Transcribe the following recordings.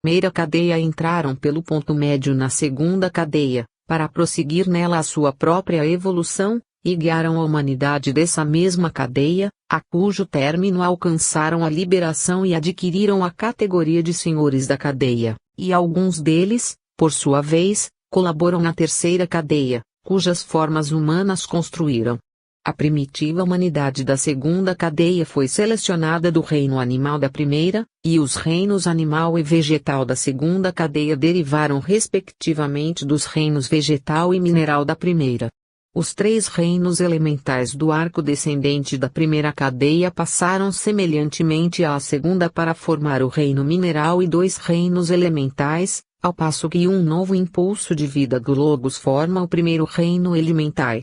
primeira cadeia entraram pelo ponto médio na segunda cadeia, para prosseguir nela a sua própria evolução, e guiaram a humanidade dessa mesma cadeia, a cujo término alcançaram a liberação e adquiriram a categoria de senhores da cadeia, e alguns deles, por sua vez, colaboram na terceira cadeia, cujas formas humanas construíram. A primitiva humanidade da segunda cadeia foi selecionada do reino animal da primeira, e os reinos animal e vegetal da segunda cadeia derivaram respectivamente dos reinos vegetal e mineral da primeira. Os três reinos elementais do arco descendente da primeira cadeia passaram semelhantemente à segunda para formar o reino mineral e dois reinos elementais, ao passo que um novo impulso de vida do Logos forma o primeiro reino elementar.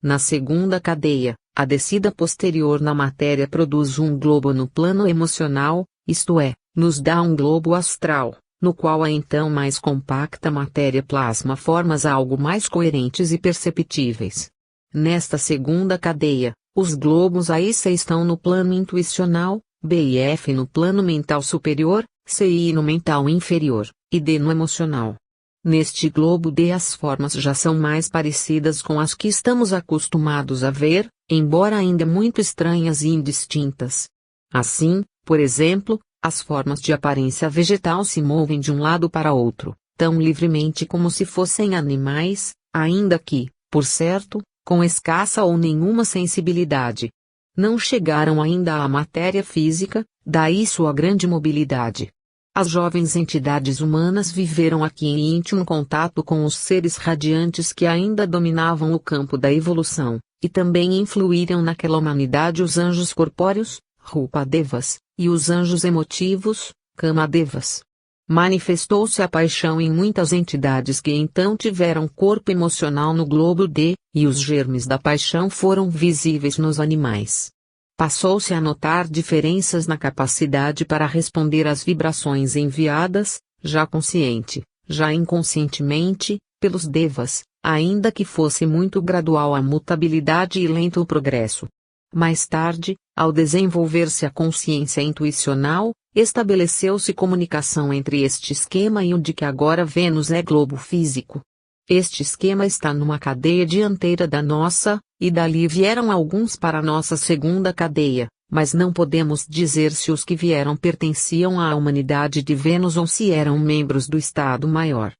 Na segunda cadeia, a descida posterior na matéria produz um globo no plano emocional, isto é, nos dá um globo astral, no qual a então mais compacta matéria plasma formas algo mais coerentes e perceptíveis. Nesta segunda cadeia, os globos A e C estão no plano intuicional, B e F no plano mental superior, C e I no mental inferior, e D no emocional. Neste globo D as formas já são mais parecidas com as que estamos acostumados a ver, embora ainda muito estranhas e indistintas. Assim, por exemplo, as formas de aparência vegetal se movem de um lado para outro, tão livremente como se fossem animais, ainda que, por certo, com escassa ou nenhuma sensibilidade. Não chegaram ainda à matéria física, daí sua grande mobilidade. As jovens entidades humanas viveram aqui em íntimo contato com os seres radiantes que ainda dominavam o campo da evolução, e também influíram naquela humanidade os anjos corpóreos, Rupa-devas, e os anjos emotivos, Kama-devas. Manifestou-se a paixão em muitas entidades que então tiveram corpo emocional no globo D, e os germes da paixão foram visíveis nos animais. Passou-se a notar diferenças na capacidade para responder às vibrações enviadas, já consciente, já inconscientemente, pelos devas, ainda que fosse muito gradual a mutabilidade e lento o progresso. Mais tarde, ao desenvolver-se a consciência intuicional, estabeleceu-se comunicação entre este esquema e o de que agora vemos é globo físico. Este esquema está numa cadeia dianteira da nossa, e dali vieram alguns para a nossa segunda cadeia, mas não podemos dizer se os que vieram pertenciam à humanidade de Vênus ou se eram membros do estado maior.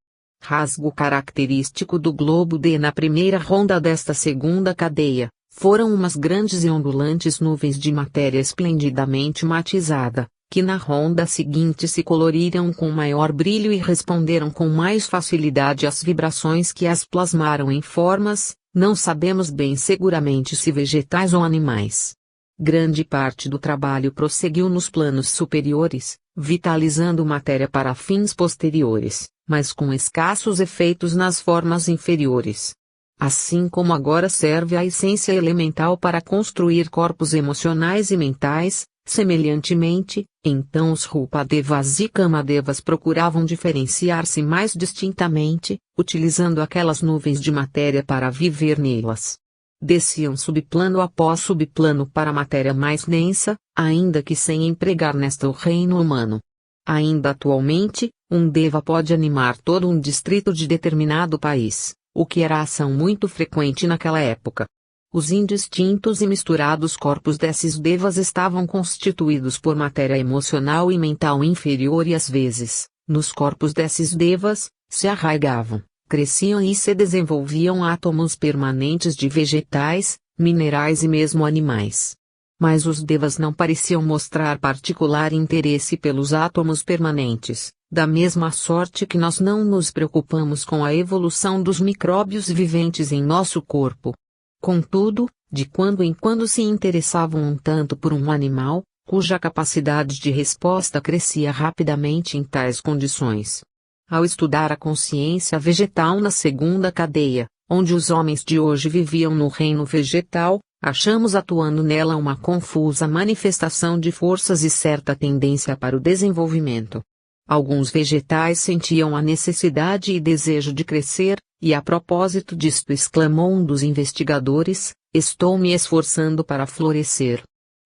Rasgo característico do globo D na primeira ronda desta segunda cadeia, foram umas grandes e ondulantes nuvens de matéria esplendidamente matizada, que na ronda seguinte se coloriram com maior brilho e responderam com mais facilidade às vibrações que as plasmaram em formas, não sabemos bem seguramente se vegetais ou animais. Grande parte do trabalho prosseguiu nos planos superiores, vitalizando matéria para fins posteriores, mas com escassos efeitos nas formas inferiores. Assim como agora serve a essência elemental para construir corpos emocionais e mentais, semelhantemente, então os Rupa-devas e Kama-devas procuravam diferenciar-se mais distintamente, utilizando aquelas nuvens de matéria para viver nelas. Desciam subplano após subplano para a matéria mais densa, ainda que sem empregar nesta o reino humano. Ainda atualmente, um deva pode animar todo um distrito de determinado país, o que era ação muito frequente naquela época. Os indistintos e misturados corpos desses devas estavam constituídos por matéria emocional e mental inferior e às vezes, nos corpos desses devas, se arraigavam, cresciam e se desenvolviam átomos permanentes de vegetais, minerais e mesmo animais. Mas os devas não pareciam mostrar particular interesse pelos átomos permanentes, da mesma sorte que nós não nos preocupamos com a evolução dos micróbios viventes em nosso corpo. Contudo, de quando em quando se interessavam um tanto por um animal, cuja capacidade de resposta crescia rapidamente em tais condições. Ao estudar a consciência vegetal na segunda cadeia, onde os homens de hoje viviam no reino vegetal, achamos atuando nela uma confusa manifestação de forças e certa tendência para o desenvolvimento. Alguns vegetais sentiam a necessidade e desejo de crescer, e a propósito disto exclamou um dos investigadores, estou me esforçando para florescer.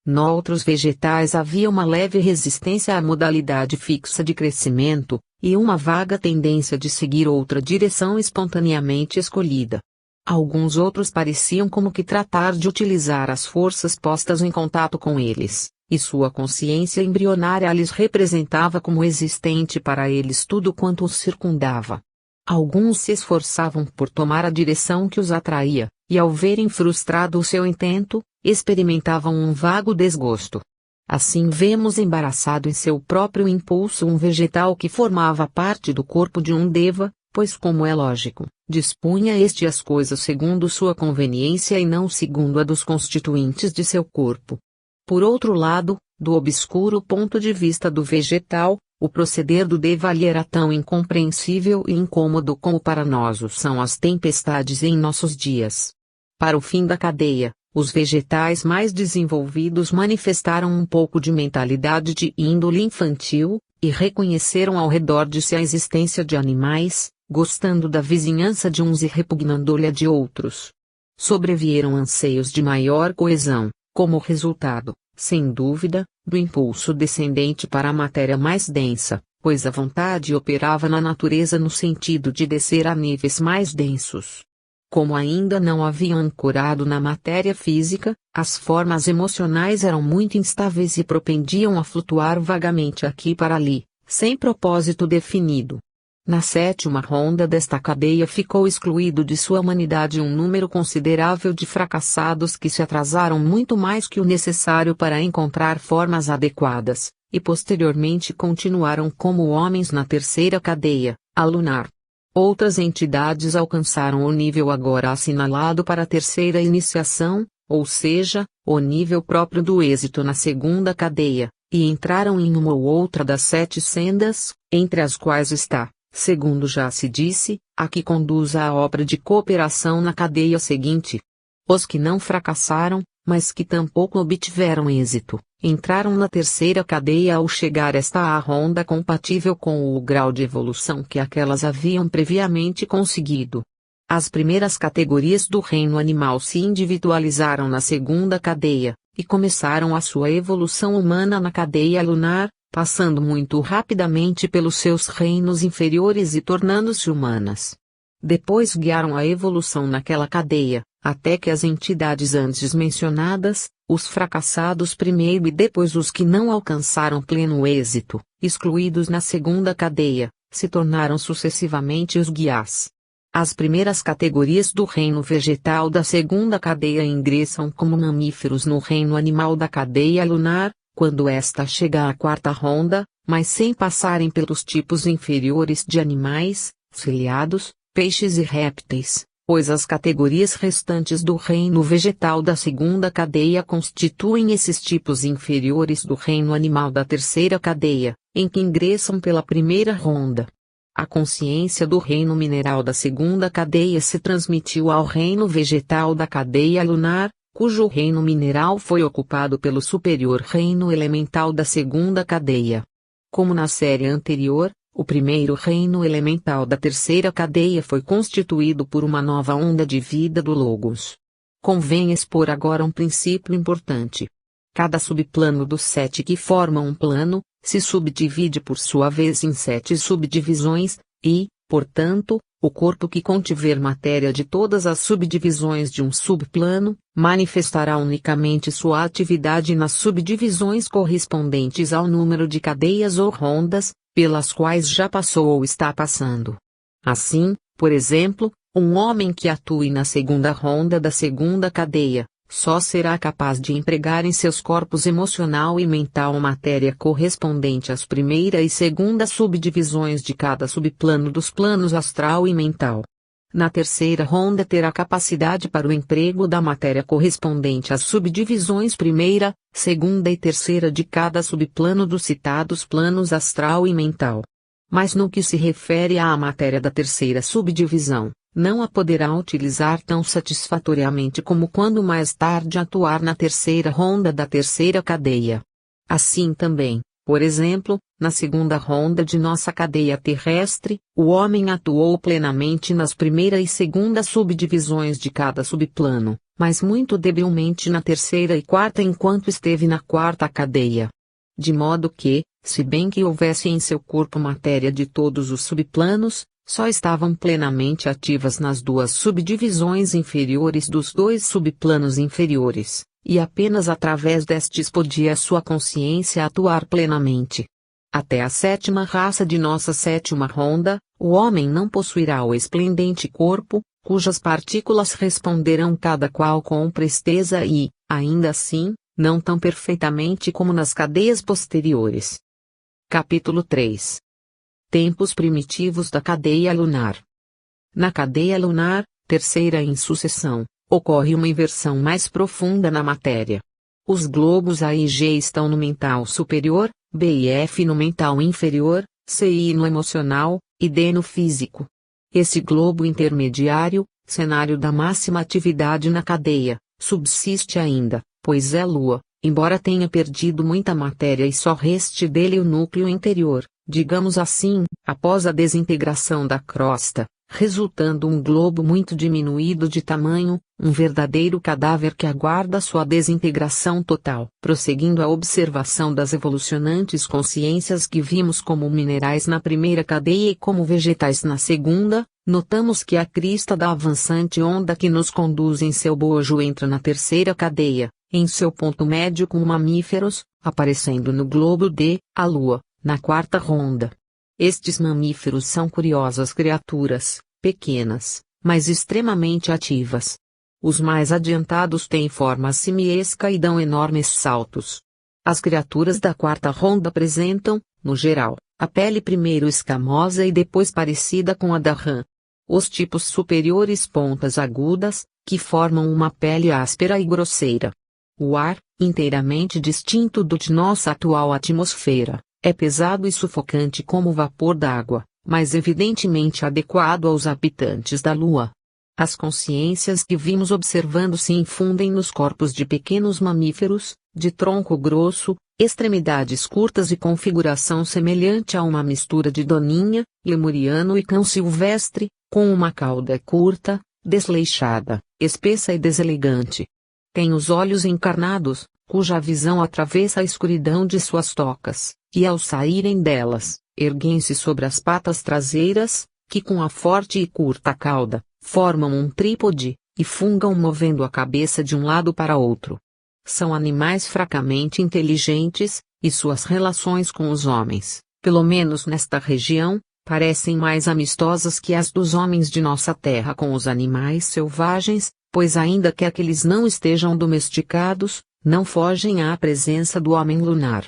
Noutros vegetais havia uma leve resistência à modalidade fixa de crescimento, e uma vaga tendência de seguir outra direção espontaneamente escolhida. Alguns outros pareciam como que tratar de utilizar as forças postas em contato com eles, e sua consciência embrionária lhes representava como existente para eles tudo quanto os circundava. Alguns se esforçavam por tomar a direção que os atraía, e ao verem frustrado o seu intento, experimentavam um vago desgosto. Assim vemos embaraçado em seu próprio impulso um vegetal que formava parte do corpo de um deva, pois como é lógico, dispunha este as coisas segundo sua conveniência e não segundo a dos constituintes de seu corpo. Por outro lado, do obscuro ponto de vista do vegetal, o proceder do deva lhe era tão incompreensível e incômodo como para nós o são as tempestades em nossos dias. Para o fim da cadeia, os vegetais mais desenvolvidos manifestaram um pouco de mentalidade de índole infantil, e reconheceram ao redor de si a existência de animais, gostando da vizinhança de uns e repugnando-lhe a de outros. Sobrevieram anseios de maior coesão, como resultado, sem dúvida, do impulso descendente para a matéria mais densa, pois a vontade operava na natureza no sentido de descer a níveis mais densos. Como ainda não haviam ancorado na matéria física, as formas emocionais eram muito instáveis e propendiam a flutuar vagamente aqui para ali, sem propósito definido. Na sétima ronda desta cadeia ficou excluído de sua humanidade um número considerável de fracassados que se atrasaram muito mais que o necessário para encontrar formas adequadas, e posteriormente continuaram como homens na terceira cadeia, a lunar. Outras entidades alcançaram o nível agora assinalado para a terceira iniciação, ou seja, o nível próprio do êxito na segunda cadeia, e entraram em uma ou outra das 7 sendas, entre as quais está, segundo já se disse, a que conduz à obra de cooperação na cadeia seguinte. Os que não fracassaram, mas que tampouco obtiveram êxito, entraram na terceira cadeia ao chegar esta à ronda compatível com o grau de evolução que aquelas haviam previamente conseguido. As primeiras categorias do reino animal se individualizaram na segunda cadeia, e começaram a sua evolução humana na cadeia lunar, passando muito rapidamente pelos seus reinos inferiores e tornando-se humanas. Depois guiaram a evolução naquela cadeia, até que as entidades antes mencionadas, os fracassados primeiro e depois os que não alcançaram pleno êxito, excluídos na segunda cadeia, se tornaram sucessivamente os guias. As primeiras categorias do reino vegetal da segunda cadeia ingressam como mamíferos no reino animal da cadeia lunar, quando esta chega à quarta ronda, mas sem passarem pelos tipos inferiores de animais, ciliados, peixes e répteis, pois as categorias restantes do reino vegetal da segunda cadeia constituem esses tipos inferiores do reino animal da terceira cadeia, em que ingressam pela primeira ronda. A consciência do reino mineral da segunda cadeia se transmitiu ao reino vegetal da cadeia lunar, cujo reino mineral foi ocupado pelo superior reino elemental da segunda cadeia. Como na série anterior, o primeiro reino elemental da terceira cadeia foi constituído por uma nova onda de vida do Logos. Convém expor agora um princípio importante. Cada subplano dos 7 que formam um plano, se subdivide por sua vez em 7 subdivisões, e, portanto, o corpo que contiver matéria de todas as subdivisões de um subplano, manifestará unicamente sua atividade nas subdivisões correspondentes ao número de cadeias ou rondas, pelas quais já passou ou está passando. Assim, por exemplo, um homem que atue na segunda ronda da segunda cadeia, só será capaz de empregar em seus corpos emocional e mental matéria correspondente às primeira e segunda subdivisões de cada subplano dos planos astral e mental. Na terceira ronda terá capacidade para o emprego da matéria correspondente às subdivisões primeira, segunda e terceira de cada subplano dos citados planos astral e mental. Mas no que se refere à matéria da terceira subdivisão, não a poderá utilizar tão satisfatoriamente como quando mais tarde atuar na terceira ronda da terceira cadeia. Assim também, por exemplo, na segunda ronda de nossa cadeia terrestre, o homem atuou plenamente nas primeira e segunda subdivisões de cada subplano, mas muito debilmente na terceira e quarta enquanto esteve na quarta cadeia. de modo que, se bem que houvesse em seu corpo matéria de todos os subplanos, só estavam plenamente ativas nas duas subdivisões inferiores dos dois subplanos inferiores, e apenas através destes podia sua consciência atuar plenamente. Até a sétima raça de nossa sétima ronda, o homem não possuirá o esplendente corpo, cujas partículas responderão cada qual com presteza e, ainda assim, não tão perfeitamente como nas cadeias posteriores. Capítulo 3. Tempos primitivos da cadeia lunar. Na cadeia lunar, terceira em sucessão, ocorre uma inversão mais profunda na matéria. Os globos A e G estão no mental superior, B e F no mental inferior, C e I no emocional, e D no físico. Esse globo intermediário, cenário da máxima atividade na cadeia, subsiste ainda, pois é Lua, embora tenha perdido muita matéria e só reste dele o núcleo interior, digamos assim, após a desintegração da crosta, resultando um globo muito diminuído de tamanho, um verdadeiro cadáver que aguarda sua desintegração total. Prosseguindo a observação das evolucionantes consciências que vimos como minerais na primeira cadeia e como vegetais na segunda, notamos que a crista da avançante onda que nos conduz em seu bojo entra na terceira cadeia, em seu ponto médio com mamíferos, aparecendo no globo D, a Lua, na quarta ronda. Estes mamíferos são curiosas criaturas, pequenas, mas extremamente ativas. Os mais adiantados têm forma simiesca e dão enormes saltos. As criaturas da quarta ronda apresentam, no geral, a pele primeiro escamosa e depois parecida com a da rã. Os tipos superiores pontas agudas, que formam uma pele áspera e grosseira. O ar, inteiramente distinto do de nossa atual atmosfera, é pesado e sufocante como o vapor d'água, mas evidentemente adequado aos habitantes da Lua. As consciências que vimos observando se infundem nos corpos de pequenos mamíferos, de tronco grosso, extremidades curtas e configuração semelhante a uma mistura de doninha, lemuriano e cão silvestre, com uma cauda curta, desleixada, espessa e deselegante. Tem os olhos encarnados, cuja visão atravessa a escuridão de suas tocas, e ao saírem delas, erguem-se sobre as patas traseiras, que com a forte e curta cauda, formam um trípode, e fungam movendo a cabeça de um lado para outro. São animais fracamente inteligentes, e suas relações com os homens, pelo menos nesta região, parecem mais amistosas que as dos homens de nossa terra com os animais selvagens, pois ainda que aqueles não estejam domesticados, não fogem à presença do homem lunar.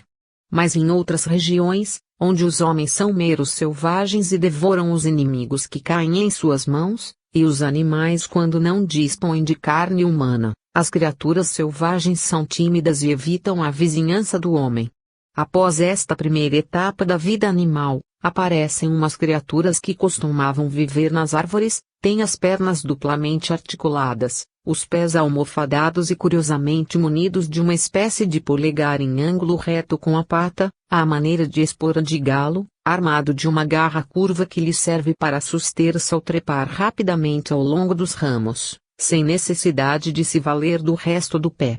Mas em outras regiões, onde os homens são meros selvagens e devoram os inimigos que caem em suas mãos, e os animais quando não dispõem de carne humana, as criaturas selvagens são tímidas e evitam a vizinhança do homem. Após esta primeira etapa da vida animal, aparecem umas criaturas que costumavam viver nas árvores, têm as pernas duplamente articuladas, os pés almofadados e curiosamente munidos de uma espécie de polegar em ângulo reto com a pata, à maneira de espora de galo, armado de uma garra curva que lhe serve para suster-se ao trepar rapidamente ao longo dos ramos, sem necessidade de se valer do resto do pé.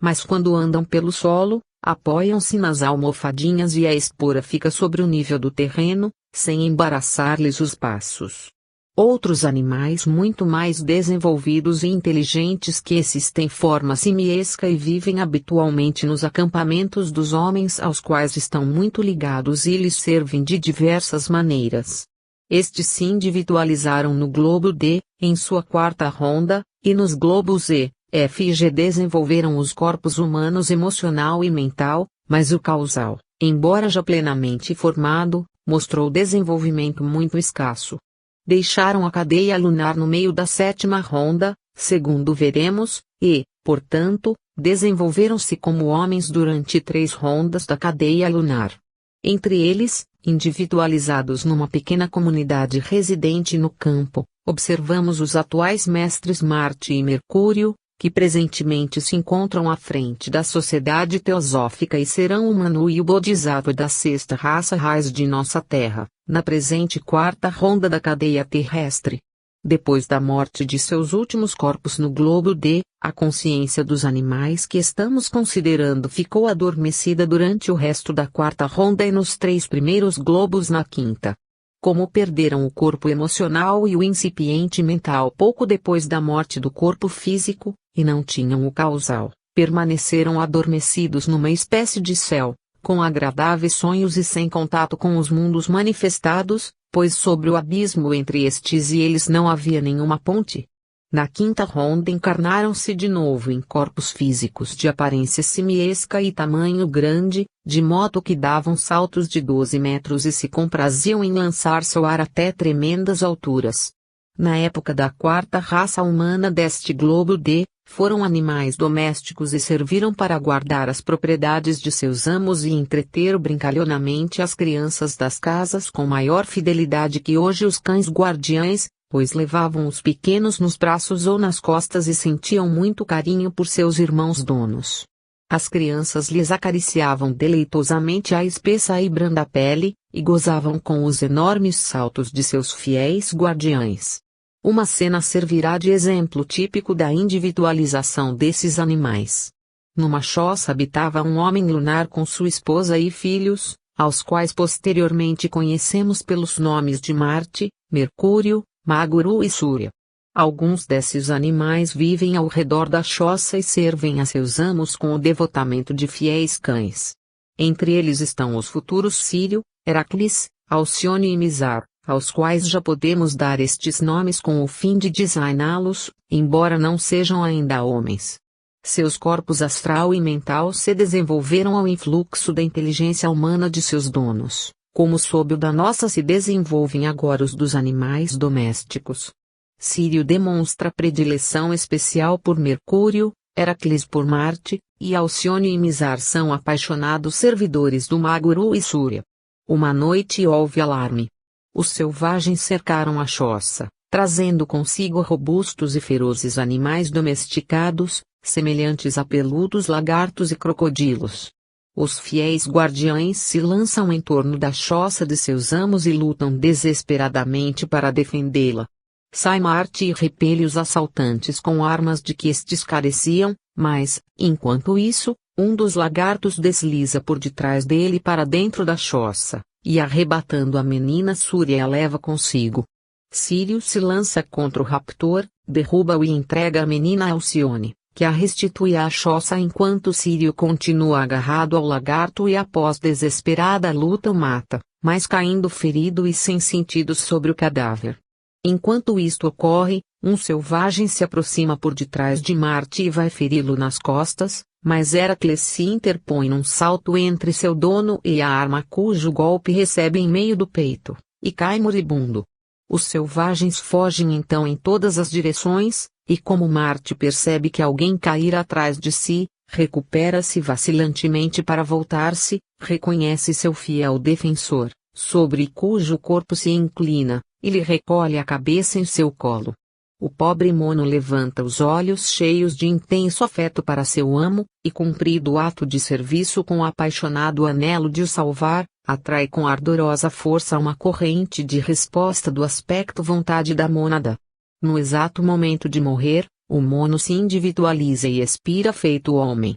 Mas quando andam pelo solo, apoiam-se nas almofadinhas e a espora fica sobre o nível do terreno, sem embaraçar-lhes os passos. Outros animais muito mais desenvolvidos e inteligentes que esses têm forma simiesca e vivem habitualmente nos acampamentos dos homens aos quais estão muito ligados e lhes servem de diversas maneiras. Estes se individualizaram no globo D, em sua quarta ronda, e nos globos E, F e G desenvolveram os corpos humanos emocional e mental, mas o causal, embora já plenamente formado, mostrou desenvolvimento muito escasso. Deixaram a cadeia lunar no meio da sétima ronda, segundo veremos, e, portanto, desenvolveram-se como homens durante 3 rondas da cadeia lunar. Entre eles, individualizados numa pequena comunidade residente no campo, observamos os atuais mestres Marte e Mercúrio, que presentemente se encontram à frente da sociedade teosófica e serão o Manu e o Bodhisattva da sexta raça raiz de nossa Terra, na presente quarta ronda da cadeia terrestre. Depois da morte de seus últimos corpos no globo D, a consciência dos animais que estamos considerando ficou adormecida durante o resto da quarta ronda e nos 3 primeiros globos na quinta. Como perderam o corpo emocional e o incipiente mental pouco depois da morte do corpo físico, e não tinham o causal, permaneceram adormecidos numa espécie de céu, com agradáveis sonhos e sem contato com os mundos manifestados, pois sobre o abismo entre estes e eles não havia nenhuma ponte. Na quinta ronda encarnaram-se de novo em corpos físicos de aparência simiesca e tamanho grande, de modo que davam saltos de 12 metros e se compraziam em lançar-se ao ar até tremendas alturas. Na época da quarta raça humana deste globo D, foram animais domésticos e serviram para guardar as propriedades de seus amos e entreter brincalhonamente as crianças das casas com maior fidelidade que hoje os cães guardiães, pois levavam os pequenos nos braços ou nas costas e sentiam muito carinho por seus irmãos donos. As crianças lhes acariciavam deleitosamente a espessa e branda pele, e gozavam com os enormes saltos de seus fiéis guardiães. Uma cena servirá de exemplo típico da individualização desses animais. Numa choça habitava um homem lunar com sua esposa e filhos, aos quais posteriormente conhecemos pelos nomes de Marte, Mercúrio, Maguru e Súria. Alguns desses animais vivem ao redor da choça e servem a seus amos com o devotamento de fiéis cães. Entre eles estão os futuros Sírio, Heracles, Alcione e Mizar, aos quais já podemos dar estes nomes com o fim de designá-los, embora não sejam ainda homens. Seus corpos astral e mental se desenvolveram ao influxo da inteligência humana de seus donos, como sob o da nossa se desenvolvem agora os dos animais domésticos. Sírio demonstra predileção especial por Mercúrio, Heracles por Marte, e Alcione e Mizar são apaixonados servidores do Maguru e Súria. Uma noite houve alarme. Os selvagens cercaram a choça, trazendo consigo robustos e ferozes animais domesticados, semelhantes a peludos lagartos e crocodilos. Os fiéis guardiães se lançam em torno da choça de seus amos e lutam desesperadamente para defendê-la. Sai Marte e repele os assaltantes com armas de que estes careciam, mas, enquanto isso, um dos lagartos desliza por detrás dele para dentro da choça, e arrebatando a menina Súria a leva consigo. Sírio se lança contra o raptor, derruba-o e entrega a menina a Alcione, que a restitui à choça enquanto Sírio continua agarrado ao lagarto e após desesperada luta o mata, mas caindo ferido e sem sentidos sobre o cadáver. Enquanto isto ocorre, um selvagem se aproxima por detrás de Marte e vai feri-lo nas costas, mas Heracles se interpõe num salto entre seu dono e a arma cujo golpe recebe em meio do peito, e cai moribundo. Os selvagens fogem então em todas as direções, e como Marte percebe que alguém cair atrás de si, recupera-se vacilantemente para voltar-se, reconhece seu fiel defensor, sobre cujo corpo se inclina, e lhe recolhe a cabeça em seu colo. O pobre mono levanta os olhos cheios de intenso afeto para seu amo, e cumprido o ato de serviço com o apaixonado anelo de o salvar, atrai com ardorosa força uma corrente de resposta do aspecto vontade da mônada. No exato momento de morrer, o mono se individualiza e expira feito homem.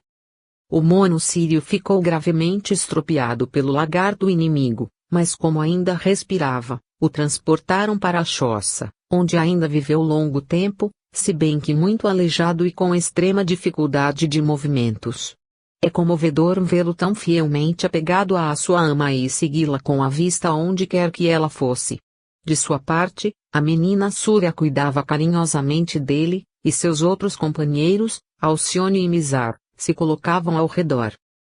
O mono sírio ficou gravemente estropiado pelo lagarto inimigo, mas como ainda respirava, o transportaram para a choça, onde ainda viveu longo tempo, se bem que muito aleijado e com extrema dificuldade de movimentos. É comovedor vê-lo tão fielmente apegado à sua ama e segui-la com a vista onde quer que ela fosse. De sua parte, a menina Súria cuidava carinhosamente dele, e seus outros companheiros, Alcione e Mizar, se colocavam ao redor.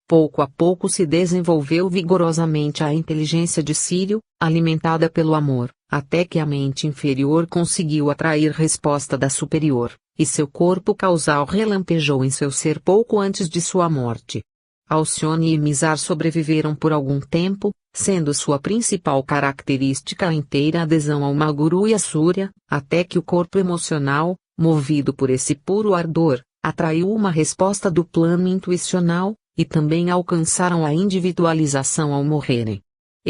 Pouco a pouco se desenvolveu vigorosamente a inteligência de Sírio, alimentada pelo amor, até que a mente inferior conseguiu atrair resposta da superior, e seu corpo causal relampejou em seu ser pouco antes de sua morte. Alcione e Mizar sobreviveram por algum tempo, sendo sua principal característica a inteira adesão ao Maguru e à Súria, até que o corpo emocional, movido por esse puro ardor, atraiu uma resposta do plano intuicional, e também alcançaram a individualização ao morrerem.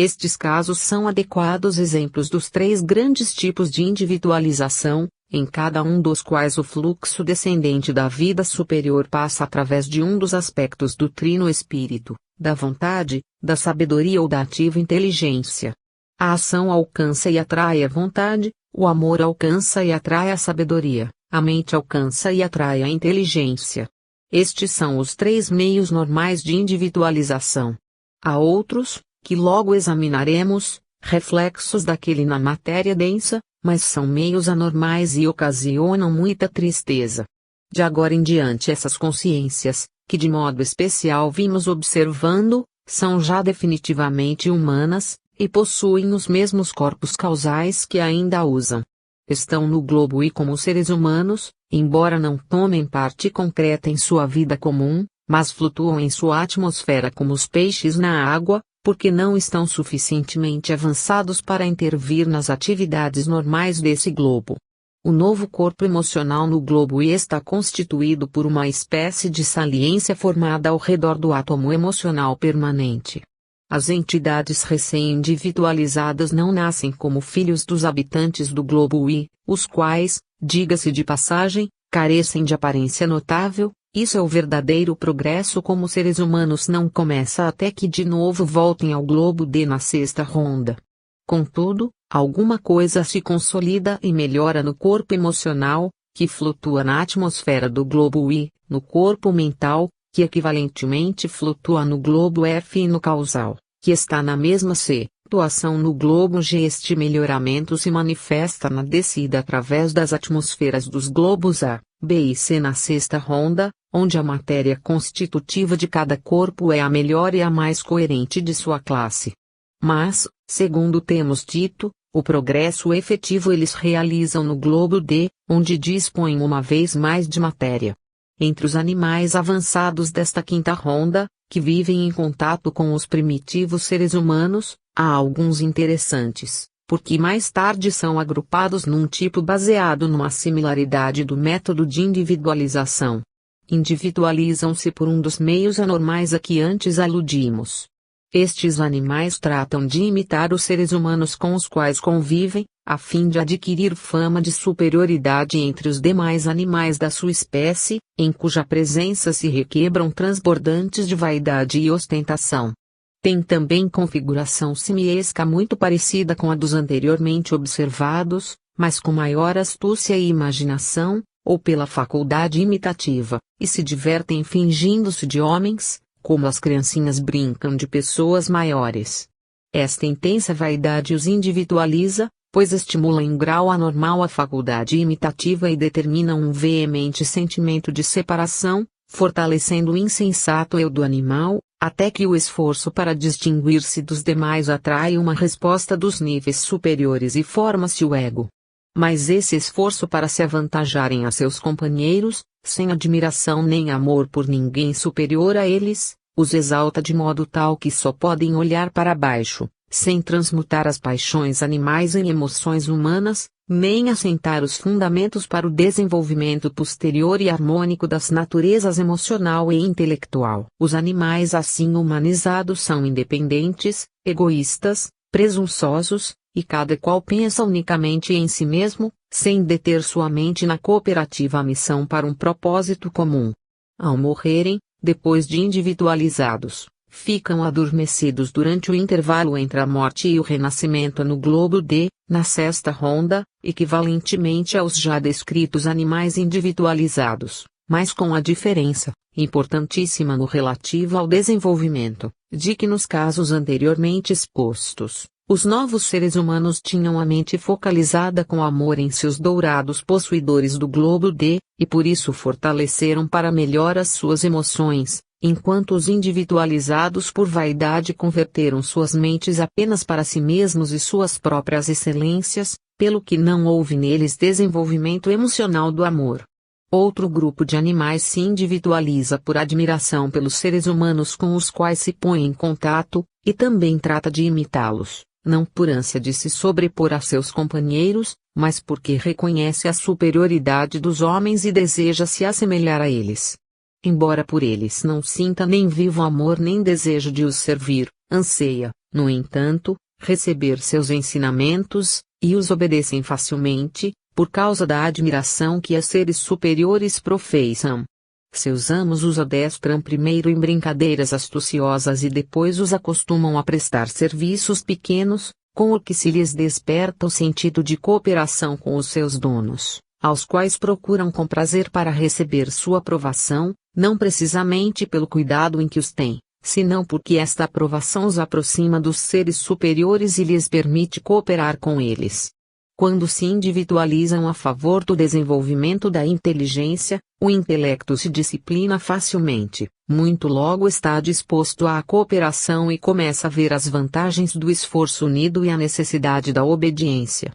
Estes casos são adequados exemplos dos três grandes tipos de individualização, em cada um dos quais o fluxo descendente da vida superior passa através de um dos aspectos do trino espírito, da vontade, da sabedoria ou da ativa inteligência. A ação alcança e atrai a vontade, o amor alcança e atrai a sabedoria, a mente alcança e atrai a inteligência. Estes são os três meios normais de individualização. Há outros, que logo examinaremos, reflexos daquele na matéria densa, mas são meios anormais e ocasionam muita tristeza. De agora em diante essas consciências, que de modo especial vimos observando, são já definitivamente humanas, e possuem os mesmos corpos causais que ainda usam. Estão no globo e como seres humanos, embora não tomem parte concreta em sua vida comum, mas flutuam em sua atmosfera como os peixes na água, porque não estão suficientemente avançados para intervir nas atividades normais desse globo. O novo corpo emocional no globo I está constituído por uma espécie de saliência formada ao redor do átomo emocional permanente. As entidades recém-individualizadas não nascem como filhos dos habitantes do globo I, os quais, diga-se de passagem, carecem de aparência notável. Isso é o verdadeiro progresso como seres humanos não começa até que de novo voltem ao globo D na sexta ronda. Contudo, alguma coisa se consolida e melhora no corpo emocional, que flutua na atmosfera do globo I, no corpo mental, que equivalentemente flutua no globo F e no causal, que está na mesma situação no globo G. Este melhoramento se manifesta na descida através das atmosferas dos globos A, B e C na sexta ronda, onde a matéria constitutiva de cada corpo é a melhor e a mais coerente de sua classe. Mas, segundo temos dito, o progresso efetivo eles realizam no globo D, onde dispõem uma vez mais de matéria. Entre os animais avançados desta quinta ronda, que vivem em contato com os primitivos seres humanos, há alguns interessantes, porque mais tarde são agrupados num tipo baseado numa similaridade do método de individualização. Individualizam-se por um dos meios anormais a que antes aludimos. Estes animais tratam de imitar os seres humanos com os quais convivem, a fim de adquirir fama de superioridade entre os demais animais da sua espécie, em cuja presença se requebram transbordantes de vaidade e ostentação. Tem também configuração simiesca muito parecida com a dos anteriormente observados, mas com maior astúcia e imaginação, ou pela faculdade imitativa, e se divertem fingindo-se de homens, como as criancinhas brincam de pessoas maiores. Esta intensa vaidade os individualiza, pois estimula em grau anormal a faculdade imitativa e determina um veemente sentimento de separação, fortalecendo o insensato eu do animal, até que o esforço para distinguir-se dos demais atrai uma resposta dos níveis superiores e forma-se o ego. Mas esse esforço para se avantajarem a seus companheiros, sem admiração nem amor por ninguém superior a eles, os exalta de modo tal que só podem olhar para baixo, sem transmutar as paixões animais em emoções humanas, nem assentar os fundamentos para o desenvolvimento posterior e harmônico das naturezas emocional e intelectual. Os animais assim humanizados são independentes, egoístas, presunçosos, e cada qual pensa unicamente em si mesmo, sem deter sua mente na cooperativa missão para um propósito comum. Ao morrerem, depois de individualizados, ficam adormecidos durante o intervalo entre a morte e o renascimento no globo D, na sexta ronda, equivalentemente aos já descritos animais individualizados, mas com a diferença, importantíssima no relativo ao desenvolvimento, de que nos casos anteriormente expostos, os novos seres humanos tinham a mente focalizada com amor em seus dourados possuidores do globo D, e por isso fortaleceram para melhor as suas emoções, enquanto os individualizados por vaidade converteram suas mentes apenas para si mesmos e suas próprias excelências, pelo que não houve neles desenvolvimento emocional do amor. Outro grupo de animais se individualiza por admiração pelos seres humanos com os quais se põe em contato, e também trata de imitá-los, não por ânsia de se sobrepor a seus companheiros, mas porque reconhece a superioridade dos homens e deseja se assemelhar a eles. Embora por eles não sinta nem vivo amor nem desejo de os servir, anseia, no entanto, receber seus ensinamentos, e os obedecem facilmente, por causa da admiração que a seres superiores professam. Seus amos os adestram primeiro em brincadeiras astuciosas e depois os acostumam a prestar serviços pequenos, com o que se lhes desperta o sentido de cooperação com os seus donos, aos quais procuram com prazer para receber sua aprovação, não precisamente pelo cuidado em que os têm, senão porque esta aprovação os aproxima dos seres superiores e lhes permite cooperar com eles. Quando se individualizam a favor do desenvolvimento da inteligência, o intelecto se disciplina facilmente, muito logo está disposto à cooperação e começa a ver as vantagens do esforço unido e a necessidade da obediência.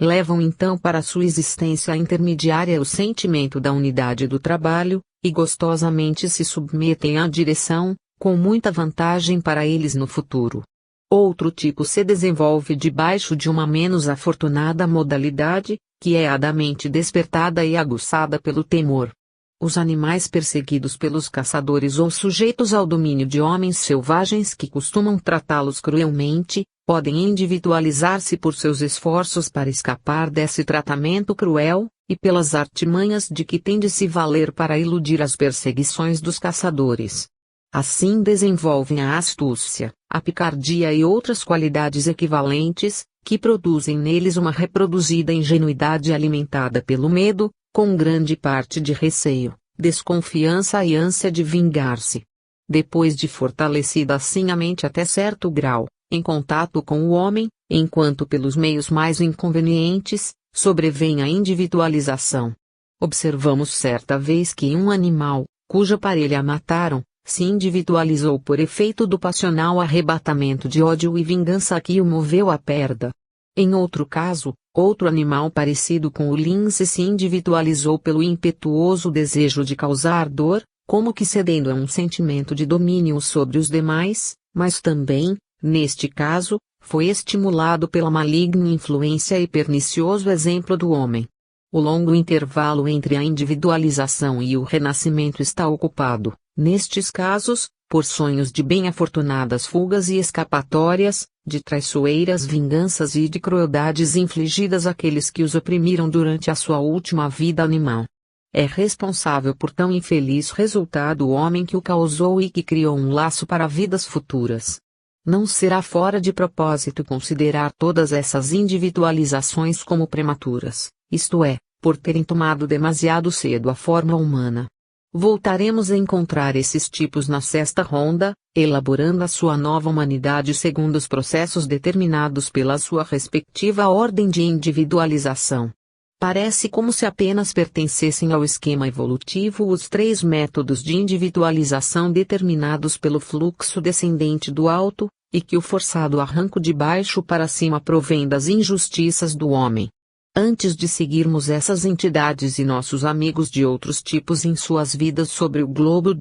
Levam então para sua existência intermediária o sentimento da unidade do trabalho, e gostosamente se submetem à direção, com muita vantagem para eles no futuro. Outro tipo se desenvolve debaixo de uma menos afortunada modalidade, que é a da mente despertada e aguçada pelo temor. Os animais perseguidos pelos caçadores ou sujeitos ao domínio de homens selvagens que costumam tratá-los cruelmente, podem individualizar-se por seus esforços para escapar desse tratamento cruel, e pelas artimanhas de que têm de se valer para iludir as perseguições dos caçadores. Assim desenvolvem a astúcia, a picardia e outras qualidades equivalentes, que produzem neles uma reproduzida ingenuidade alimentada pelo medo, com grande parte de receio, desconfiança e ânsia de vingar-se. Depois de fortalecida assim a mente até certo grau, em contato com o homem, enquanto pelos meios mais inconvenientes, sobrevém a individualização. Observamos certa vez que um animal, cuja parelha mataram, se individualizou por efeito do passional arrebatamento de ódio e vingança que o moveu à perda. Em outro caso, outro animal parecido com o lince se individualizou pelo impetuoso desejo de causar dor, como que cedendo a um sentimento de domínio sobre os demais, mas também, neste caso, foi estimulado pela maligna influência e pernicioso exemplo do homem. O longo intervalo entre a individualização e o renascimento está ocupado, nestes casos, por sonhos de bem-afortunadas fugas e escapatórias, de traiçoeiras vinganças e de crueldades infligidas àqueles que os oprimiram durante a sua última vida animal. É responsável por tão infeliz resultado o homem que o causou e que criou um laço para vidas futuras. Não será fora de propósito considerar todas essas individualizações como prematuras, isto é, por terem tomado demasiado cedo a forma humana. Voltaremos a encontrar esses tipos na sexta ronda, elaborando a sua nova humanidade segundo os processos determinados pela sua respectiva ordem de individualização. Parece como se apenas pertencessem ao esquema evolutivo os 3 métodos de individualização determinados pelo fluxo descendente do alto, e que o forçado arranco de baixo para cima provém das injustiças do homem. Antes de seguirmos essas entidades e nossos amigos de outros tipos em suas vidas sobre o globo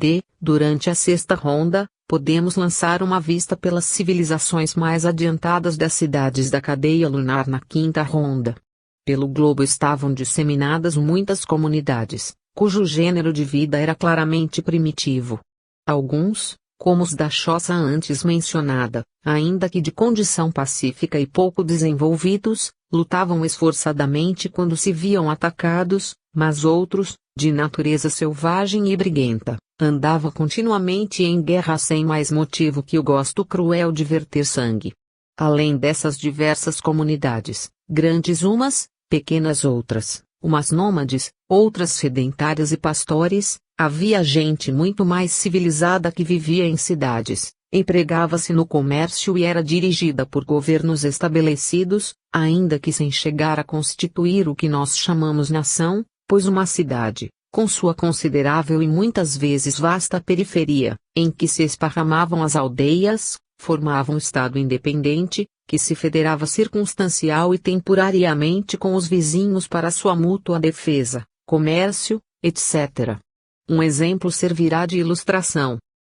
durante a sexta ronda, podemos lançar uma vista pelas civilizações mais adiantadas das cidades da cadeia lunar na quinta ronda. Pelo globo estavam disseminadas muitas comunidades, cujo gênero de vida era claramente primitivo. Alguns, como os da choça antes mencionada, ainda que de condição pacífica e pouco desenvolvidos, lutavam esforçadamente quando se viam atacados, mas outros, de natureza selvagem e briguenta, andavam continuamente em guerra sem mais motivo que o gosto cruel de verter sangue. Além dessas diversas comunidades, grandes umas, pequenas outras, umas nômades, outras sedentárias e pastores, havia gente muito mais civilizada que vivia em cidades, empregava-se no comércio e era dirigida por governos estabelecidos, ainda que sem chegar a constituir o que nós chamamos nação, pois uma cidade, com sua considerável e muitas vezes vasta periferia, em que se esparramavam as aldeias, formava um estado independente, que se federava circunstancial e temporariamente com os vizinhos para sua mútua defesa, comércio, etc. Um exemplo servirá de ilustração.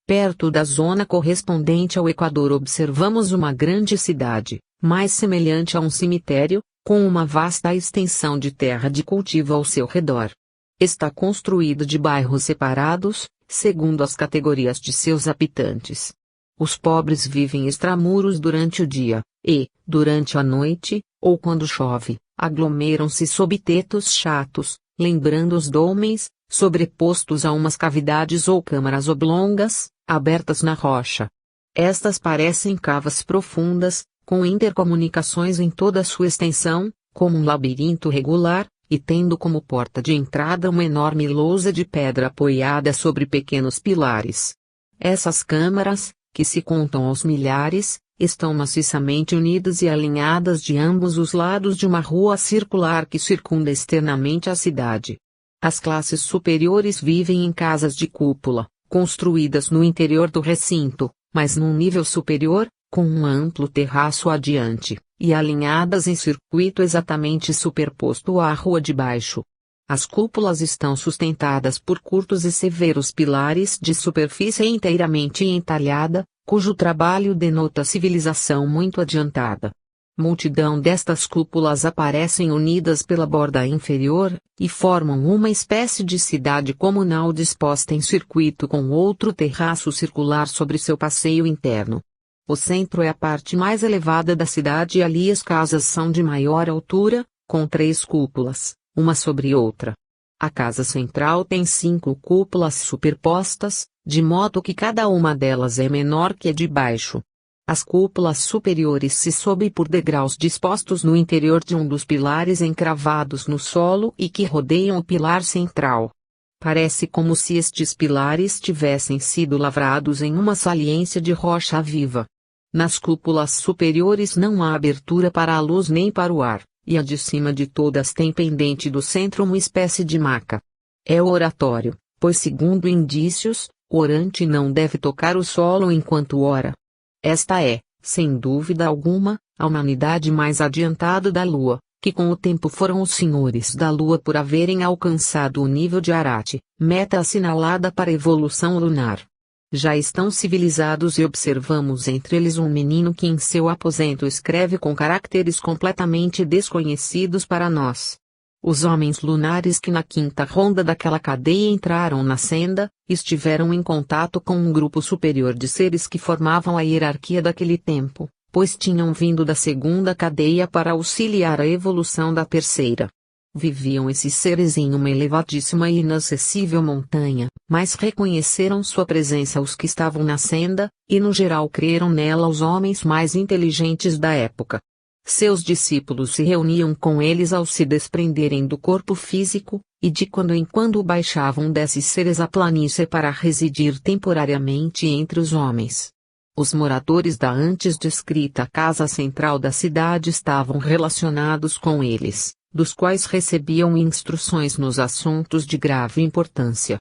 Perto da zona correspondente ao Equador observamos uma grande cidade, mais semelhante a um cemitério, com uma vasta extensão de terra de cultivo ao seu redor. Está construída de bairros separados, segundo as categorias de seus habitantes. Os pobres vivem extramuros durante o dia, e, durante a noite, ou quando chove, aglomeram-se sob tetos chatos, lembrando os dólmens, sobrepostos a umas cavidades ou câmaras oblongas, abertas na rocha. Estas parecem cavas profundas, com intercomunicações em toda a sua extensão, como um labirinto regular, e tendo como porta de entrada uma enorme lousa de pedra apoiada sobre pequenos pilares. Essas câmaras, que se contam aos milhares, estão maciçamente unidas e alinhadas de ambos os lados de uma rua circular que circunda externamente a cidade. As classes superiores vivem em casas de cúpula, construídas no interior do recinto, mas num nível superior, com um amplo terraço adiante, e alinhadas em circuito exatamente superposto à rua de baixo. As cúpulas estão sustentadas por curtos e severos pilares de superfície inteiramente entalhada, cujo trabalho denota civilização muito adiantada. Multidão destas cúpulas aparecem unidas pela borda inferior, e formam uma espécie de cidade comunal disposta em circuito com outro terraço circular sobre seu passeio interno. O centro é a parte mais elevada da cidade e ali as casas são de maior altura, com 3 cúpulas, uma sobre outra. A casa central tem 5 cúpulas superpostas, de modo que cada uma delas é menor que a de baixo. As cúpulas superiores se sobem por degraus dispostos no interior de um dos pilares encravados no solo e que rodeiam o pilar central. Parece como se estes pilares tivessem sido lavrados em uma saliência de rocha viva. Nas cúpulas superiores não há abertura para a luz nem para o ar, e a de cima de todas tem pendente do centro uma espécie de maca. É o oratório, pois segundo indícios, o orante não deve tocar o solo enquanto ora. Esta é, sem dúvida alguma, a humanidade mais adiantada da Lua, que com o tempo foram os senhores da Lua por haverem alcançado o nível de Arate, meta assinalada para a evolução lunar. Já estão civilizados e observamos entre eles um menino que em seu aposento escreve com caracteres completamente desconhecidos para nós. Os homens lunares que na 5ª ronda daquela cadeia entraram na senda, estiveram em contato com um grupo superior de seres que formavam a hierarquia daquele tempo, pois tinham vindo da 2ª cadeia para auxiliar a evolução da 3ª. Viviam esses seres em uma elevadíssima e inacessível montanha, mas reconheceram sua presença os que estavam na senda, e no geral creram nela os homens mais inteligentes da época. Seus discípulos se reuniam com eles ao se desprenderem do corpo físico, e de quando em quando baixavam desses seres à planície para residir temporariamente entre os homens. Os moradores da antes descrita casa central da cidade estavam relacionados com eles, dos quais recebiam instruções nos assuntos de grave importância.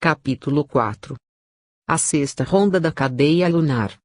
Capítulo 4. A 6ª ronda da cadeia lunar.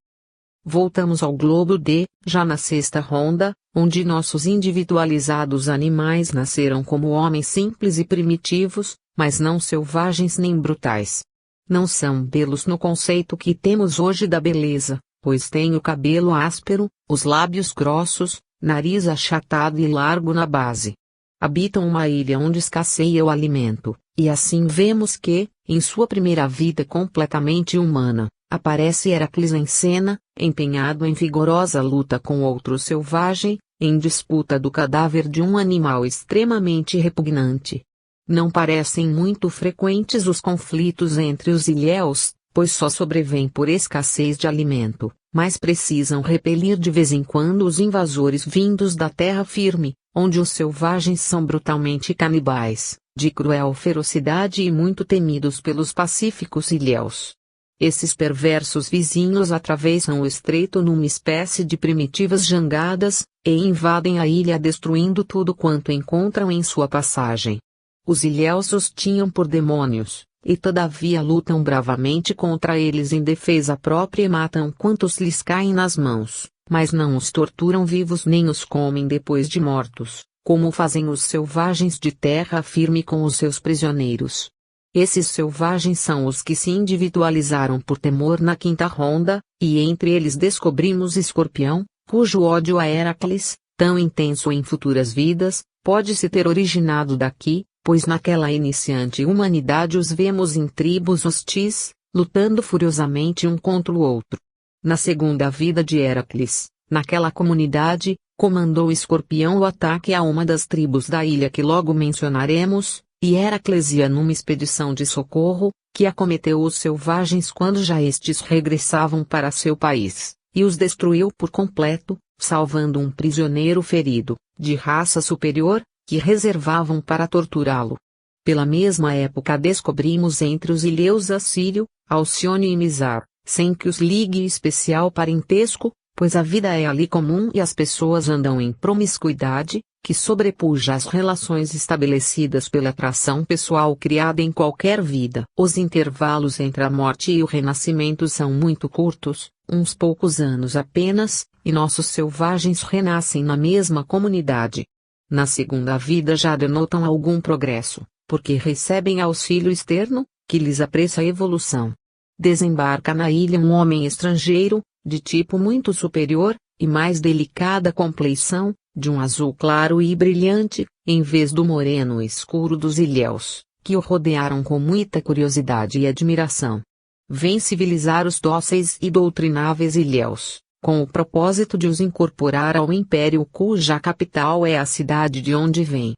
Voltamos ao globo D, já na 6ª ronda, onde nossos individualizados animais nasceram como homens simples e primitivos, mas não selvagens nem brutais. Não são belos no conceito que temos hoje da beleza, pois têm o cabelo áspero, os lábios grossos, nariz achatado e largo na base. Habitam uma ilha onde escasseia o alimento, e assim vemos que, em sua primeira vida completamente humana, aparece Heracles em cena, empenhado em vigorosa luta com outro selvagem, em disputa do cadáver de um animal extremamente repugnante. Não parecem muito frequentes os conflitos entre os ilhéus, pois só sobrevêm por escassez de alimento, mas precisam repelir de vez em quando os invasores vindos da terra firme, onde os selvagens são brutalmente canibais, de cruel ferocidade e muito temidos pelos pacíficos ilhéus. Esses perversos vizinhos atravessam o estreito numa espécie de primitivas jangadas, e invadem a ilha destruindo tudo quanto encontram em sua passagem. Os ilhéus os tinham por demônios, e todavia lutam bravamente contra eles em defesa própria e matam quantos lhes caem nas mãos, mas não os torturam vivos nem os comem depois de mortos, como fazem os selvagens de terra firme com os seus prisioneiros. Esses selvagens são os que se individualizaram por temor na 5ª ronda, e entre eles descobrimos Escorpião, cujo ódio a Heracles, tão intenso em futuras vidas, pode-se ter originado daqui, pois naquela iniciante humanidade os vemos em tribos hostis, lutando furiosamente um contra o outro. Na segunda vida de Heracles, naquela comunidade, comandou Escorpião o ataque a uma das tribos da ilha que logo mencionaremos, e Heracles ia numa expedição de socorro, que acometeu os selvagens quando já estes regressavam para seu país, e os destruiu por completo, salvando um prisioneiro ferido, de raça superior, que reservavam para torturá-lo. Pela mesma época descobrimos entre os ilhéus Assírio, Alcione e Misar, sem que os ligue especial parentesco, pois a vida é ali comum e as pessoas andam em promiscuidade, que sobrepuja as relações estabelecidas pela atração pessoal criada em qualquer vida. Os intervalos entre a morte e o renascimento são muito curtos, uns poucos anos apenas, e nossos selvagens renascem na mesma comunidade. Na segunda vida já denotam algum progresso, porque recebem auxílio externo, que lhes apressa a evolução. Desembarca na ilha um homem estrangeiro, de tipo muito superior, e mais delicada compleição, de um azul claro e brilhante, em vez do moreno escuro dos ilhéus, que o rodearam com muita curiosidade e admiração. Vem civilizar os dóceis e doutrináveis ilhéus, com o propósito de os incorporar ao império cuja capital é a cidade de onde vem.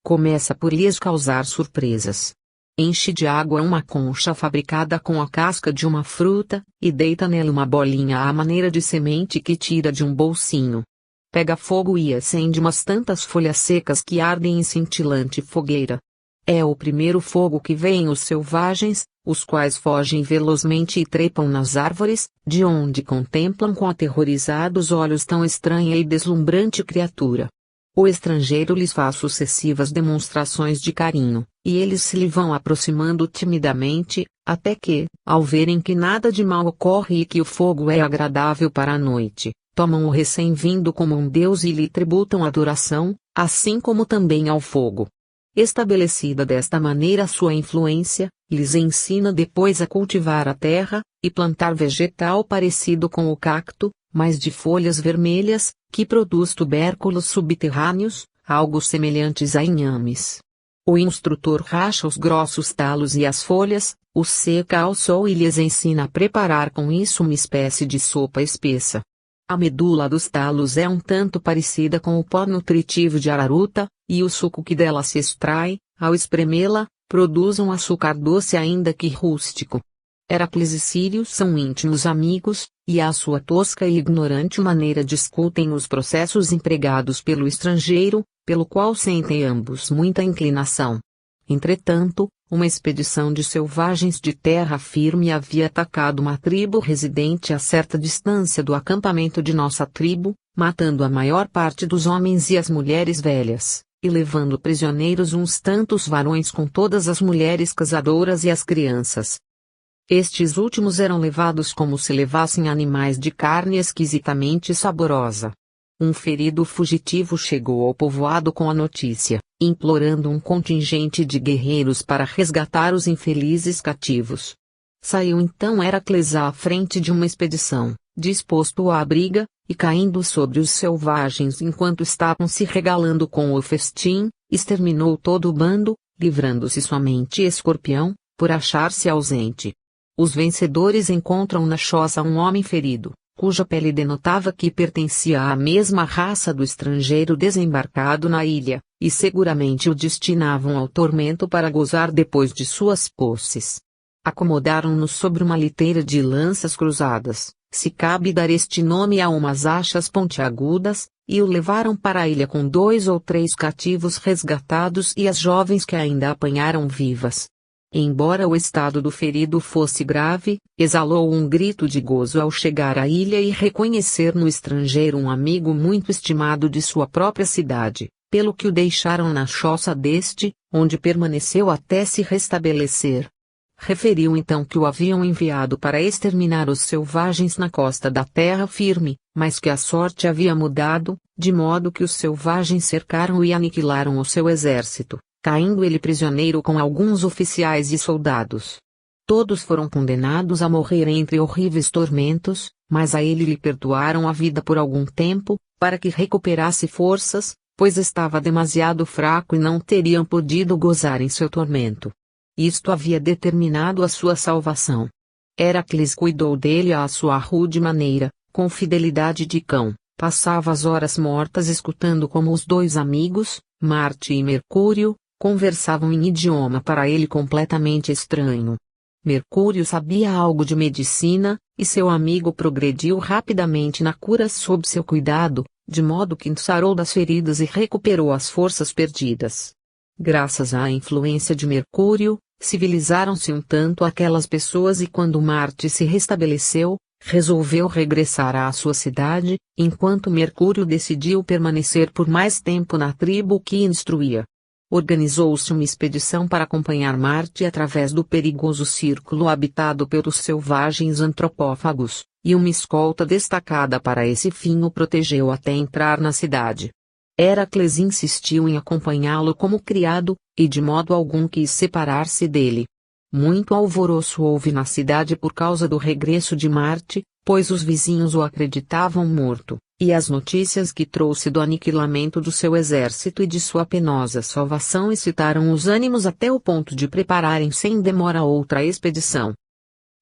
Começa por lhes causar surpresas. Enche de água uma concha fabricada com a casca de uma fruta, e deita nela uma bolinha à maneira de semente que tira de um bolsinho. Pega fogo e acende umas tantas folhas secas que ardem em cintilante fogueira. É o primeiro fogo que veem os selvagens, os quais fogem velozmente e trepam nas árvores, de onde contemplam com aterrorizados olhos tão estranha e deslumbrante criatura. O estrangeiro lhes faz sucessivas demonstrações de carinho, e eles se lhe vão aproximando timidamente, até que, ao verem que nada de mal ocorre e que o fogo é agradável para a noite, tomam o recém-vindo como um deus e lhe tributam adoração, assim como também ao fogo. Estabelecida desta maneira sua influência, lhes ensina depois a cultivar a terra, e plantar vegetal parecido com o cacto, mas de folhas vermelhas, que produz tubérculos subterrâneos, algo semelhantes a inhames. O instrutor racha os grossos talos e as folhas, os seca ao sol e lhes ensina a preparar com isso uma espécie de sopa espessa. A medula dos talos é um tanto parecida com o pó nutritivo de araruta, e o suco que dela se extrai, ao espremê-la, produz um açúcar doce ainda que rústico. Heracles e Sírio são íntimos amigos, e à sua tosca e ignorante maneira discutem os processos empregados pelo estrangeiro, pelo qual sentem ambos muita inclinação. Entretanto, uma expedição de selvagens de terra firme havia atacado uma tribo residente a certa distância do acampamento de nossa tribo, matando a maior parte dos homens e as mulheres velhas, e levando prisioneiros uns tantos varões com todas as mulheres casadoras e as crianças. Estes últimos eram levados como se levassem animais de carne esquisitamente saborosa. Um ferido fugitivo chegou ao povoado com a notícia, implorando um contingente de guerreiros para resgatar os infelizes cativos. Saiu então Heracles à frente de uma expedição, disposto à briga, e caindo sobre os selvagens enquanto estavam se regalando com o festim, exterminou todo o bando, livrando-se somente Escorpião, por achar-se ausente. Os vencedores encontram na choça um homem ferido, cuja pele denotava que pertencia à mesma raça do estrangeiro desembarcado na ilha, e seguramente o destinavam ao tormento para gozar depois de suas posses. Acomodaram-no sobre uma liteira de lanças cruzadas, se cabe dar este nome a umas achas pontiagudas, e o levaram para a ilha com 2 ou 3 cativos resgatados e as jovens que ainda apanharam vivas. Embora o estado do ferido fosse grave, exalou um grito de gozo ao chegar à ilha e reconhecer no estrangeiro um amigo muito estimado de sua própria cidade, pelo que o deixaram na choça deste, onde permaneceu até se restabelecer. Referiu então que o haviam enviado para exterminar os selvagens na costa da terra firme, mas que a sorte havia mudado, de modo que os selvagens cercaram e aniquilaram o seu exército, caindo ele prisioneiro com alguns oficiais e soldados. Todos foram condenados a morrer entre horríveis tormentos, mas a ele lhe perdoaram a vida por algum tempo, para que recuperasse forças, pois estava demasiado fraco e não teriam podido gozar em seu tormento. Isto havia determinado a sua salvação. Heracles cuidou dele à sua rude maneira, com fidelidade de cão, passava as horas mortas escutando como os dois amigos, Marte e Mercúrio, conversavam em idioma para ele completamente estranho. Mercúrio sabia algo de medicina, e seu amigo progrediu rapidamente na cura sob seu cuidado, de modo que sarou das feridas e recuperou as forças perdidas. Graças à influência de Mercúrio, civilizaram-se um tanto aquelas pessoas e quando Marte se restabeleceu, resolveu regressar à sua cidade, enquanto Mercúrio decidiu permanecer por mais tempo na tribo que instruía. Organizou-se uma expedição para acompanhar Marte através do perigoso círculo habitado pelos selvagens antropófagos, e uma escolta destacada para esse fim o protegeu até entrar na cidade. Heracles insistiu em acompanhá-lo como criado, e de modo algum quis separar-se dele. Muito alvoroço houve na cidade por causa do regresso de Marte, pois os vizinhos o acreditavam morto, e as notícias que trouxe do aniquilamento do seu exército e de sua penosa salvação excitaram os ânimos até o ponto de prepararem sem demora outra expedição.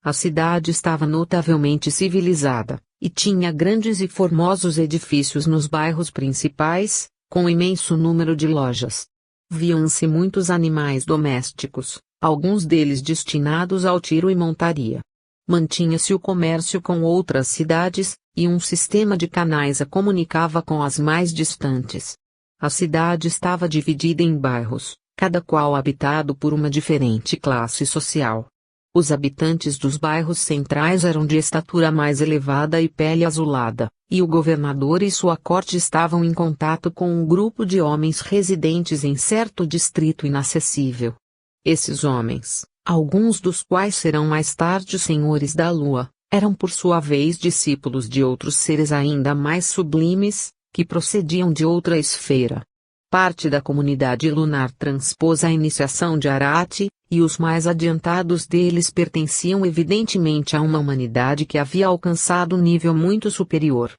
A cidade estava notavelmente civilizada, e tinha grandes e formosos edifícios nos bairros principais, com imenso número de lojas. Viam-se muitos animais domésticos, alguns deles destinados ao tiro e montaria. Mantinha-se o comércio com outras cidades, e um sistema de canais a comunicava com as mais distantes. A cidade estava dividida em bairros, cada qual habitado por uma diferente classe social. Os habitantes dos bairros centrais eram de estatura mais elevada e pele azulada, e o governador e sua corte estavam em contato com um grupo de homens residentes em certo distrito inacessível. Esses homens, alguns dos quais serão mais tarde senhores da lua, eram por sua vez discípulos de outros seres ainda mais sublimes, que procediam de outra esfera. Parte da comunidade lunar transpôs a iniciação de Arate, e os mais adiantados deles pertenciam evidentemente a uma humanidade que havia alcançado um nível muito superior.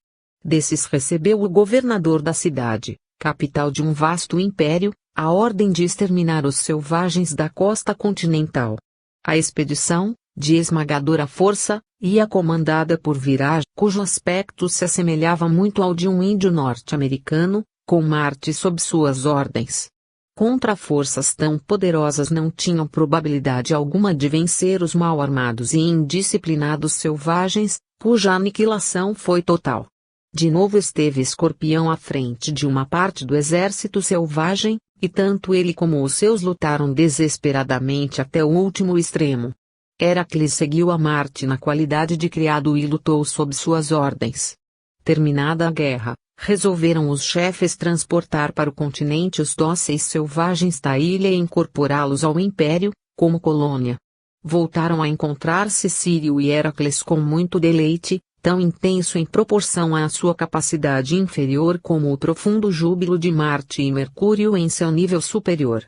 Desses recebeu o governador da cidade, capital de um vasto império, a ordem de exterminar os selvagens da costa continental. A expedição, de esmagadora força, ia comandada por Viraj, cujo aspecto se assemelhava muito ao de um índio norte-americano, com Marte sob suas ordens. Contra forças tão poderosas não tinham probabilidade alguma de vencer os mal armados e indisciplinados selvagens, cuja aniquilação foi total. De novo esteve Escorpião à frente de uma parte do exército selvagem, e tanto ele como os seus lutaram desesperadamente até o último extremo. Heracles seguiu a Marte na qualidade de criado e lutou sob suas ordens. Terminada a guerra, resolveram os chefes transportar para o continente os dóceis selvagens da ilha e incorporá-los ao império, como colônia. Voltaram a encontrar-se Sírio e Heracles com muito deleite, tão intenso em proporção à sua capacidade inferior como o profundo júbilo de Marte e Mercúrio em seu nível superior.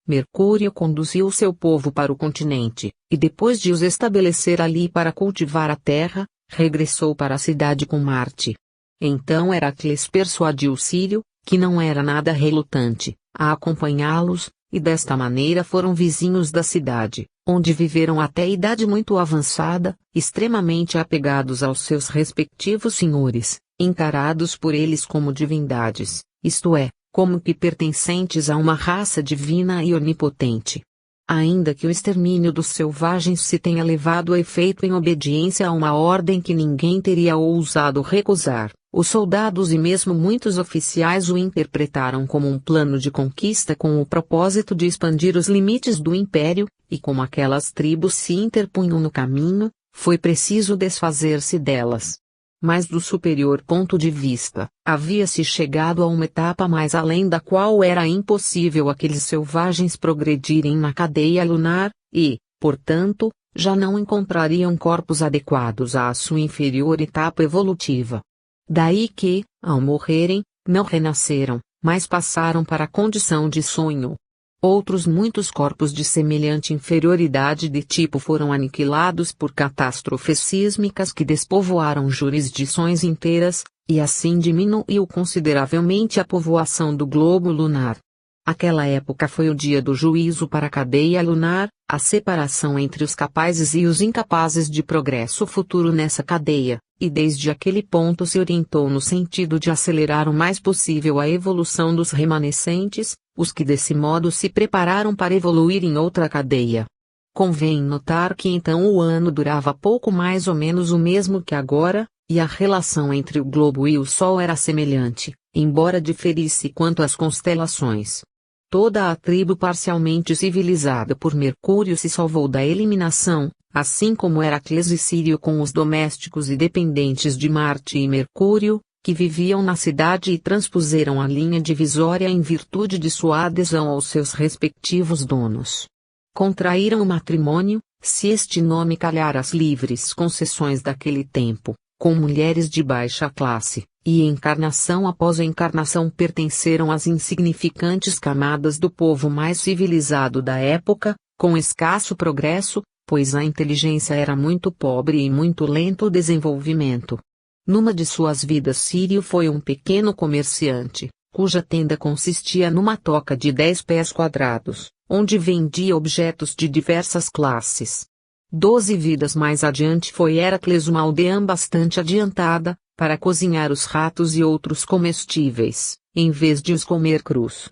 Mercúrio conduziu seu povo para o continente, e depois de os estabelecer ali para cultivar a terra, regressou para a cidade com Marte. Então Heracles persuadiu Sírio, que não era nada relutante, a acompanhá-los, e desta maneira foram vizinhos da cidade, onde viveram até idade muito avançada, extremamente apegados aos seus respectivos senhores, encarados por eles como divindades, isto é, como que pertencentes a uma raça divina e onipotente. Ainda que o extermínio dos selvagens se tenha levado a efeito em obediência a uma ordem que ninguém teria ousado recusar, os soldados e mesmo muitos oficiais o interpretaram como um plano de conquista com o propósito de expandir os limites do império, e como aquelas tribos se interpunham no caminho, foi preciso desfazer-se delas. Mas do superior ponto de vista, havia-se chegado a uma etapa mais além da qual era impossível aqueles selvagens progredirem na cadeia lunar, e, portanto, já não encontrariam corpos adequados à sua inferior etapa evolutiva. Daí que, ao morrerem, não renasceram, mas passaram para a condição de sonho. Outros muitos corpos de semelhante inferioridade de tipo foram aniquilados por catástrofes sísmicas que despovoaram jurisdições inteiras, e assim diminuiu consideravelmente a povoação do globo lunar. Aquela época foi o dia do juízo para a cadeia lunar, A separação entre os capazes e os incapazes de progresso futuro nessa cadeia, e desde aquele ponto se orientou no sentido de acelerar o mais possível a evolução dos remanescentes, os que desse modo se prepararam para evoluir em outra cadeia. Convém notar que então o ano durava pouco mais ou menos o mesmo que agora, e a relação entre o globo e o Sol era semelhante, embora diferisse quanto às constelações. Toda a tribo parcialmente civilizada por Mercúrio se salvou da eliminação, assim como Heracles e Sírio com os domésticos e dependentes de Marte e Mercúrio, que viviam na cidade e transpuseram a linha divisória em virtude de sua adesão aos seus respectivos donos. Contraíram o matrimônio, se este nome calhar às livres concessões daquele tempo, com mulheres de baixa classe, e encarnação após encarnação pertenceram às insignificantes camadas do povo mais civilizado da época, com escasso progresso, pois a inteligência era muito pobre e muito lento o desenvolvimento. Numa de suas vidas Sírio foi um pequeno comerciante, cuja tenda consistia numa toca de 10 pés quadrados, onde vendia objetos de diversas classes. 12 vidas mais adiante foi Heracles uma aldeã bastante adiantada, para cozinhar os ratos e outros comestíveis, em vez de os comer crus.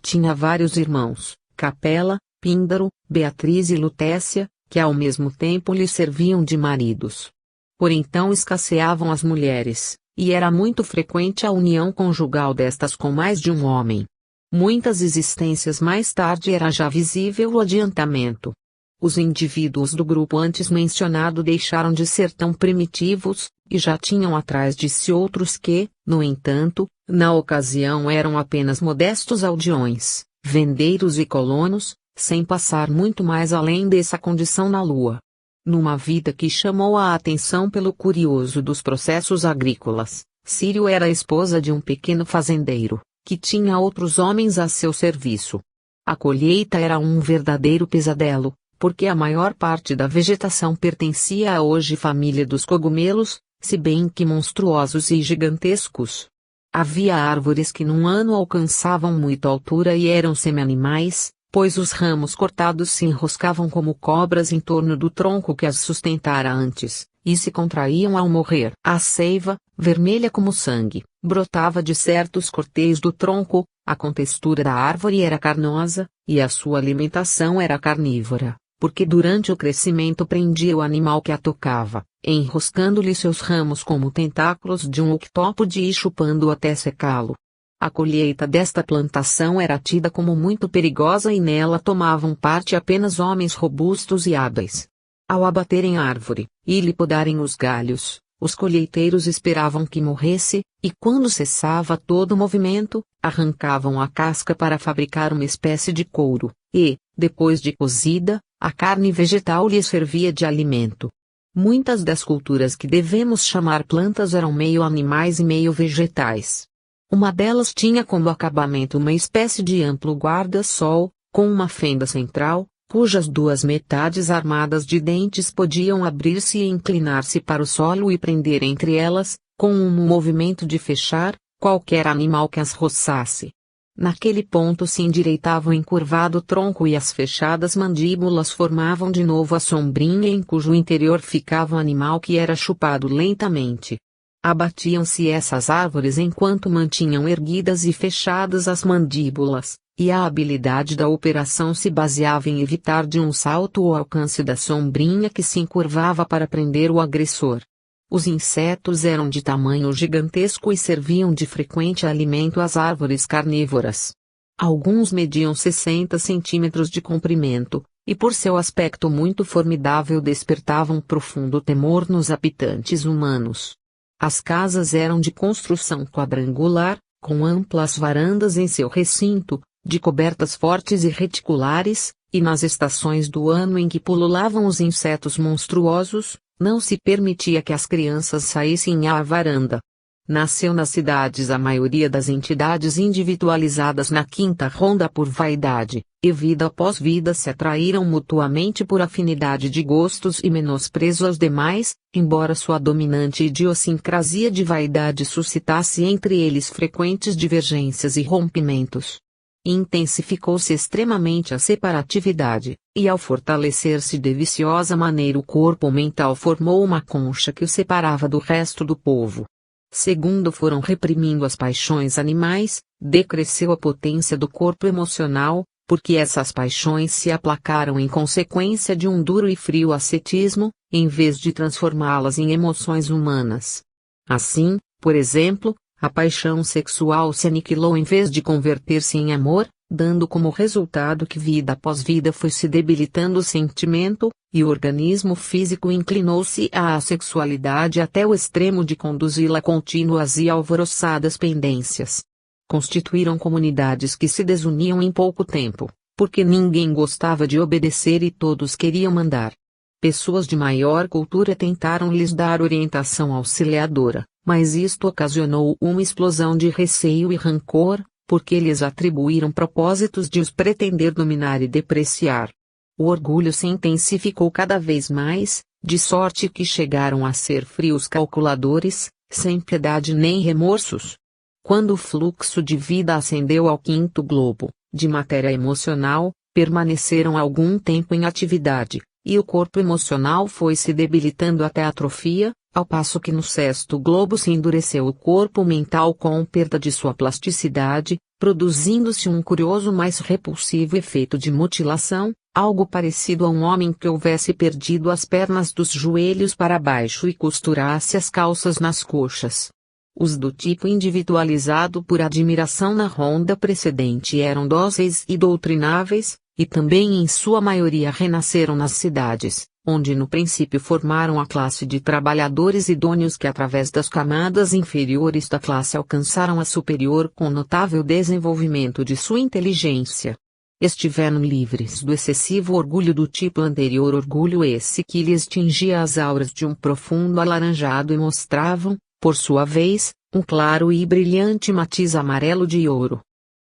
Tinha vários irmãos, Capela, Píndaro, Beatriz e Lutécia, que ao mesmo tempo lhe serviam de maridos. Por então escasseavam as mulheres, e era muito frequente a união conjugal destas com mais de um homem. Muitas existências mais tarde era já visível o adiantamento. Os indivíduos do grupo antes mencionado deixaram de ser tão primitivos, e já tinham atrás de si outros que, no entanto, na ocasião eram apenas modestos aldeões, vendeiros e colonos, sem passar muito mais além dessa condição na Lua. Numa vida que chamou a atenção pelo curioso dos processos agrícolas, Sírio era a esposa de um pequeno fazendeiro, que tinha outros homens a seu serviço. A colheita era um verdadeiro pesadelo, porque a maior parte da vegetação pertencia à hoje família dos cogumelos, se bem que monstruosos e gigantescos. Havia árvores que num ano alcançavam muita altura e eram semi-animais, pois os ramos cortados se enroscavam como cobras em torno do tronco que as sustentara antes, e se contraíam ao morrer. A seiva, vermelha como sangue, brotava de certos corteios do tronco, a contextura da árvore era carnosa, e a sua alimentação era carnívora, porque durante o crescimento prendia o animal que a tocava, enroscando-lhe seus ramos como tentáculos de um octópode e chupando-o até secá-lo. A colheita desta plantação era tida como muito perigosa e nela tomavam parte apenas homens robustos e hábeis. Ao abaterem a árvore, e lhe podarem os galhos, os colheiteiros esperavam que morresse, e quando cessava todo o movimento, arrancavam a casca para fabricar uma espécie de couro, e, depois de cozida, a carne vegetal lhe servia de alimento. Muitas das culturas que devemos chamar plantas eram meio animais e meio vegetais. Uma delas tinha como acabamento uma espécie de amplo guarda-sol, com uma fenda central, cujas duas metades armadas de dentes podiam abrir-se e inclinar-se para o solo e prender entre elas, com um movimento de fechar, qualquer animal que as roçasse. Naquele ponto se endireitava o encurvado tronco e as fechadas mandíbulas formavam de novo a sombrinha em cujo interior ficava o animal que era chupado lentamente. Abatiam-se essas árvores enquanto mantinham erguidas e fechadas as mandíbulas, e a habilidade da operação se baseava em evitar de um salto o alcance da sombrinha que se encurvava para prender o agressor. Os insetos eram de tamanho gigantesco e serviam de frequente alimento às árvores carnívoras. Alguns mediam 60 centímetros de comprimento, e por seu aspecto muito formidável despertavam profundo temor nos habitantes humanos. As casas eram de construção quadrangular, com amplas varandas em seu recinto, de cobertas fortes e reticulares, e nas estações do ano em que pululavam os insetos monstruosos, não se permitia que as crianças saíssem à varanda. Nasceu nas cidades a maioria das entidades individualizadas na quinta ronda por vaidade, e vida após vida se atraíram mutuamente por afinidade de gostos e menosprezo aos demais, embora sua dominante idiosincrasia de vaidade suscitasse entre eles frequentes divergências e rompimentos. intensificou-se extremamente a separatividade, e ao fortalecer-se de viciosa maneira o corpo mental formou uma concha que o separava do resto do povo. Segundo foram reprimindo as paixões animais, decresceu a potência do corpo emocional, porque essas paixões se aplacaram em consequência de um duro e frio ascetismo, em vez de transformá-las em emoções humanas. Assim, por exemplo, a paixão sexual se aniquilou em vez de converter-se em amor, dando como resultado que vida após vida foi se debilitando o sentimento, e o organismo físico inclinou-se à sexualidade até o extremo de conduzi-la a contínuas e alvoroçadas pendências. Constituíram comunidades que se desuniam em pouco tempo, porque ninguém gostava de obedecer e todos queriam mandar. Pessoas de maior cultura tentaram lhes dar orientação auxiliadora, mas isto ocasionou uma explosão de receio e rancor, porque lhes atribuíram propósitos de os pretender dominar e depreciar. O orgulho se intensificou cada vez mais, de sorte que chegaram a ser frios calculadores, sem piedade nem remorsos. Quando o fluxo de vida ascendeu ao quinto globo, de matéria emocional, permaneceram algum tempo em atividade, e o corpo emocional foi se debilitando até a atrofia, ao passo que no sexto globo se endureceu o corpo mental com perda de sua plasticidade, produzindo-se um curioso mas repulsivo efeito de mutilação, algo parecido a um homem que houvesse perdido as pernas dos joelhos para baixo e costurasse as calças nas coxas. Os do tipo individualizado por admiração na ronda precedente eram dóceis e doutrináveis, e também em sua maioria renasceram nas cidades, onde no princípio formaram a classe de trabalhadores idôneos que através das camadas inferiores da classe alcançaram a superior com notável desenvolvimento de sua inteligência. Estiveram livres do excessivo orgulho do tipo anterior, orgulho esse que lhes tingia as auras de um profundo alaranjado e mostravam, por sua vez, um claro e brilhante matiz amarelo de ouro.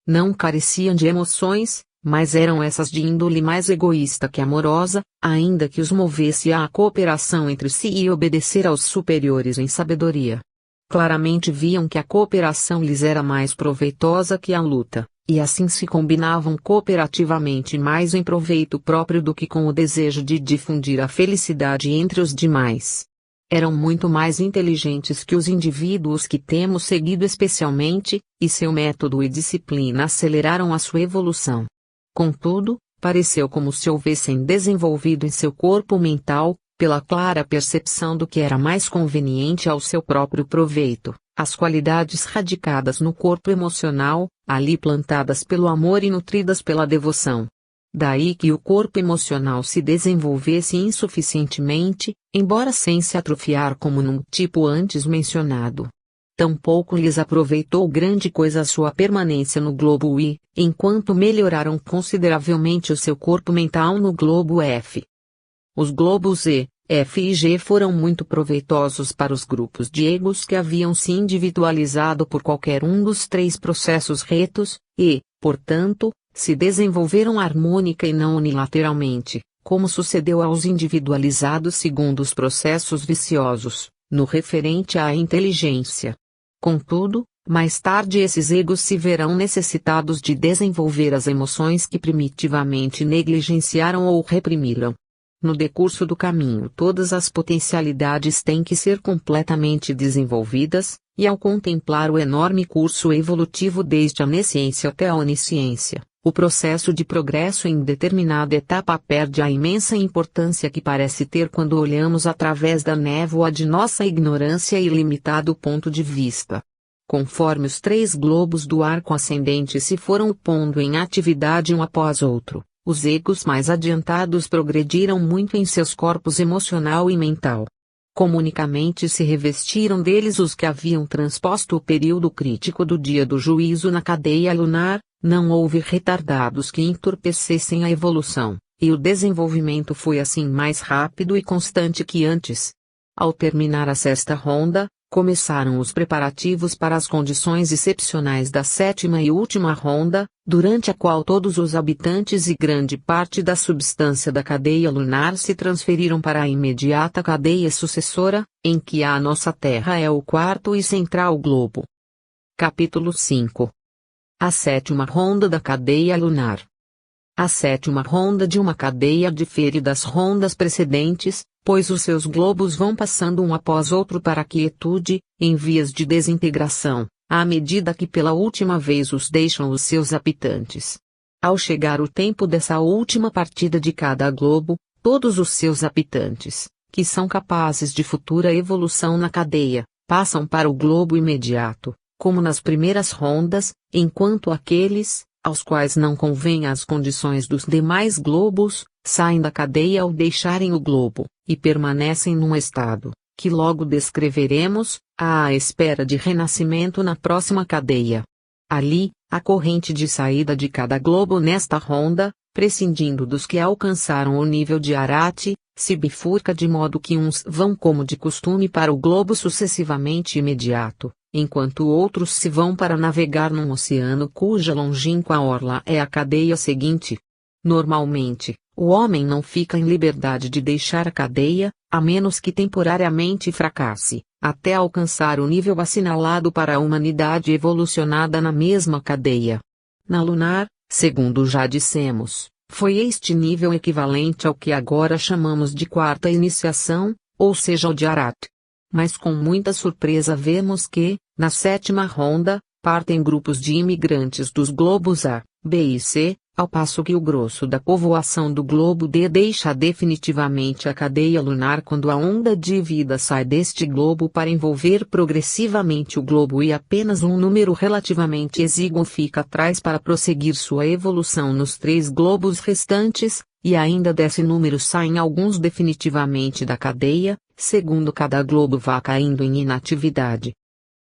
Não careciam de emoções, mas eram essas de índole mais egoísta que amorosa, ainda que os movesse à cooperação entre si e obedecer aos superiores em sabedoria. Claramente viam que a cooperação lhes era mais proveitosa que a luta, e assim se combinavam cooperativamente mais em proveito próprio do que com o desejo de difundir a felicidade entre os demais. Eram muito mais inteligentes que os indivíduos que temos seguido especialmente, e seu método e disciplina aceleraram a sua evolução. Contudo, pareceu como se houvessem desenvolvido em seu corpo mental, pela clara percepção do que era mais conveniente ao seu próprio proveito, as qualidades radicadas no corpo emocional, ali plantadas pelo amor e nutridas pela devoção. Daí que o corpo emocional se desenvolvesse insuficientemente, embora sem se atrofiar como num tipo antes mencionado. Tampouco lhes aproveitou grande coisa a sua permanência no globo I, enquanto melhoraram consideravelmente o seu corpo mental no globo F. Os globos E, F e G foram muito proveitosos para os grupos de egos que haviam se individualizado por qualquer um dos três processos retos, e, portanto, se desenvolveram harmônica e não unilateralmente, como sucedeu aos individualizados segundo os processos viciosos, no referente à inteligência. Contudo, mais tarde esses egos se verão necessitados de desenvolver as emoções que primitivamente negligenciaram ou reprimiram. No decurso do caminho todas as potencialidades têm que ser completamente desenvolvidas, e ao contemplar o enorme curso evolutivo desde a nesciência até a onisciência, o processo de progresso em determinada etapa perde a imensa importância que parece ter quando olhamos através da névoa de nossa ignorância e limitado ponto de vista. Conforme os três globos do arco ascendente se foram pondo em atividade um após outro, os egos mais adiantados progrediram muito em seus corpos emocional e mental. Comunicamente se revestiram deles os que haviam transposto o período crítico do dia do juízo na cadeia lunar, não houve retardados que entorpecessem a evolução, e o desenvolvimento foi assim mais rápido e constante que antes. Ao terminar a sexta ronda, começaram os preparativos para as condições excepcionais da sétima e última ronda, durante a qual todos os habitantes e grande parte da substância da cadeia lunar se transferiram para a imediata cadeia sucessora, em que a nossa Terra é o quarto e central globo. Capítulo 5. A sétima ronda da cadeia lunar. A sétima ronda de uma cadeia difere das rondas precedentes, pois os seus globos vão passando um após outro para a quietude, em vias de desintegração, à medida que pela última vez os deixam os seus habitantes. Ao chegar o tempo dessa última partida de cada globo, todos os seus habitantes, que são capazes de futura evolução na cadeia, passam para o globo imediato, como nas primeiras rondas, enquanto aqueles, aos quais não convêm as condições dos demais globos, saem da cadeia ao deixarem o globo, e permanecem num estado, que logo descreveremos, à espera de renascimento na próxima cadeia. Ali, a corrente de saída de cada globo nesta ronda, prescindindo dos que alcançaram o nível de Arati, se bifurca de modo que uns vão como de costume para o globo sucessivamente imediato, enquanto outros se vão para navegar num oceano cuja longínqua orla é a cadeia seguinte. Normalmente, o homem não fica em liberdade de deixar a cadeia, a menos que temporariamente fracasse, até alcançar o nível assinalado para a humanidade evolucionada na mesma cadeia. Na lunar, segundo já dissemos, foi este nível equivalente ao que agora chamamos de quarta iniciação, ou seja o de Arat. Mas com muita surpresa vemos que, na sétima ronda, partem grupos de imigrantes dos globos A, B e C, ao passo que o grosso da povoação do globo D deixa definitivamente a cadeia lunar quando a onda de vida sai deste globo para envolver progressivamente o globo e apenas um número relativamente exíguo fica atrás para prosseguir sua evolução nos 3 globos restantes, e ainda desse número saem alguns definitivamente da cadeia, segundo cada globo vá caindo em inatividade.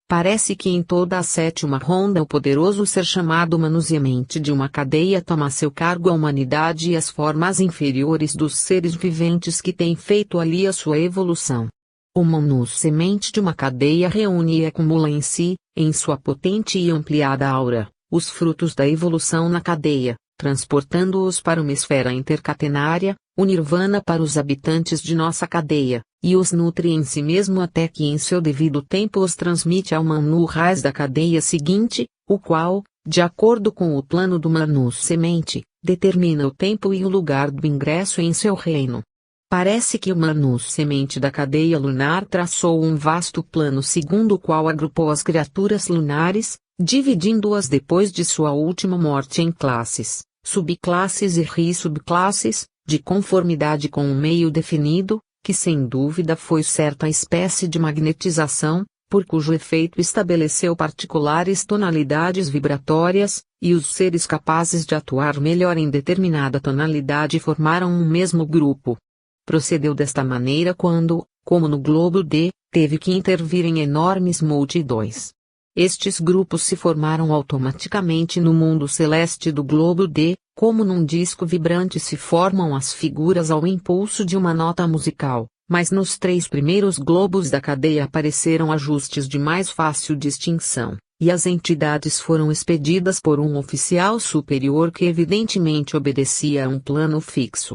Parece que em toda a sétima ronda o poderoso ser chamado manusemente de uma cadeia toma a seu cargo a humanidade e as formas inferiores dos seres viventes que têm feito ali a sua evolução. O manus-semente de uma cadeia reúne e acumula em si, em sua potente e ampliada aura, os frutos da evolução na cadeia, transportando-os para uma esfera intercatenária, o nirvana para os habitantes de nossa cadeia, e os nutre em si mesmo até que em seu devido tempo os transmite ao Manu raiz da cadeia seguinte, o qual, de acordo com o plano do Manus-semente, determina o tempo e o lugar do ingresso em seu reino. Parece que o Manus-semente da cadeia lunar traçou um vasto plano segundo o qual agrupou as criaturas lunares, dividindo-as depois de sua última morte em classes, subclasses e re-subclasses, de conformidade com um meio definido, que sem dúvida foi certa espécie de magnetização, por cujo efeito estabeleceu particulares tonalidades vibratórias, e os seres capazes de atuar melhor em determinada tonalidade formaram um mesmo grupo. Procedeu desta maneira quando, como no globo D, teve que intervir em enormes multidões. Estes grupos se formaram automaticamente no mundo celeste do globo D, como num disco vibrante se formam as figuras ao impulso de uma nota musical, mas nos 3 primeiros globos da cadeia apareceram ajustes de mais fácil distinção, e as entidades foram expedidas por um oficial superior que evidentemente obedecia a um plano fixo.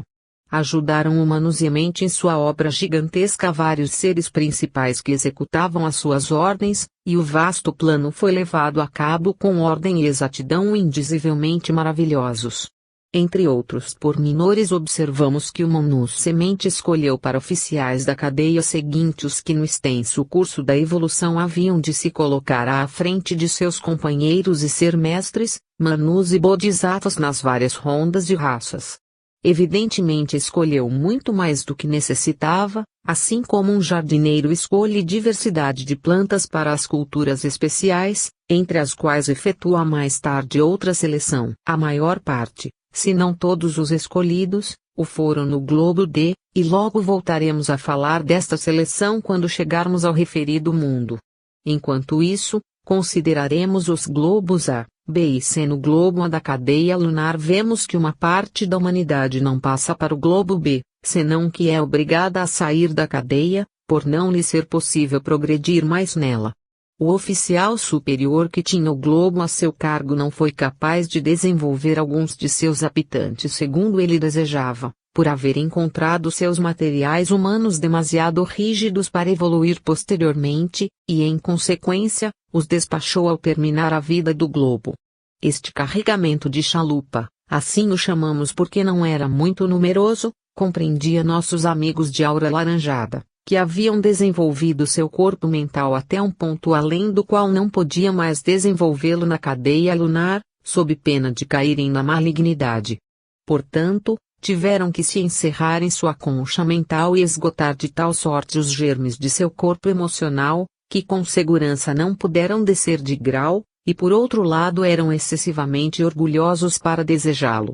Ajudaram humanosiamente em sua obra gigantesca vários seres principais que executavam as suas ordens, e o vasto plano foi levado a cabo com ordem e exatidão indizivelmente maravilhosos. Entre outros pormenores observamos que o Manus-semente escolheu para oficiais da cadeia seguinte os que no extenso curso da evolução haviam de se colocar à frente de seus companheiros e ser mestres, Manus e Bodhisattvas nas várias rondas de raças. Evidentemente escolheu muito mais do que necessitava, assim como um jardineiro escolhe diversidade de plantas para as culturas especiais, entre as quais efetua mais tarde outra seleção. A maior parte, se não todos os escolhidos, o foram no globo D, e logo voltaremos a falar desta seleção quando chegarmos ao referido mundo. Enquanto isso, consideraremos os globos A, B e C. No globo A da cadeia lunar vemos que uma parte da humanidade não passa para o globo B, senão que é obrigada a sair da cadeia, por não lhe ser possível progredir mais nela. O oficial superior que tinha o globo a seu cargo não foi capaz de desenvolver alguns de seus habitantes segundo ele desejava, por haver encontrado seus materiais humanos demasiado rígidos para evoluir posteriormente, e em consequência, os despachou ao terminar a vida do globo. Este carregamento de chalupa, assim o chamamos porque não era muito numeroso, compreendia nossos amigos de aura laranjada, que haviam desenvolvido seu corpo mental até um ponto além do qual não podia mais desenvolvê-lo na cadeia lunar, sob pena de caírem na malignidade. Portanto, tiveram que se encerrar em sua concha mental e esgotar de tal sorte os germes de seu corpo emocional, que com segurança não puderam descer de grau, e por outro lado eram excessivamente orgulhosos para desejá-lo.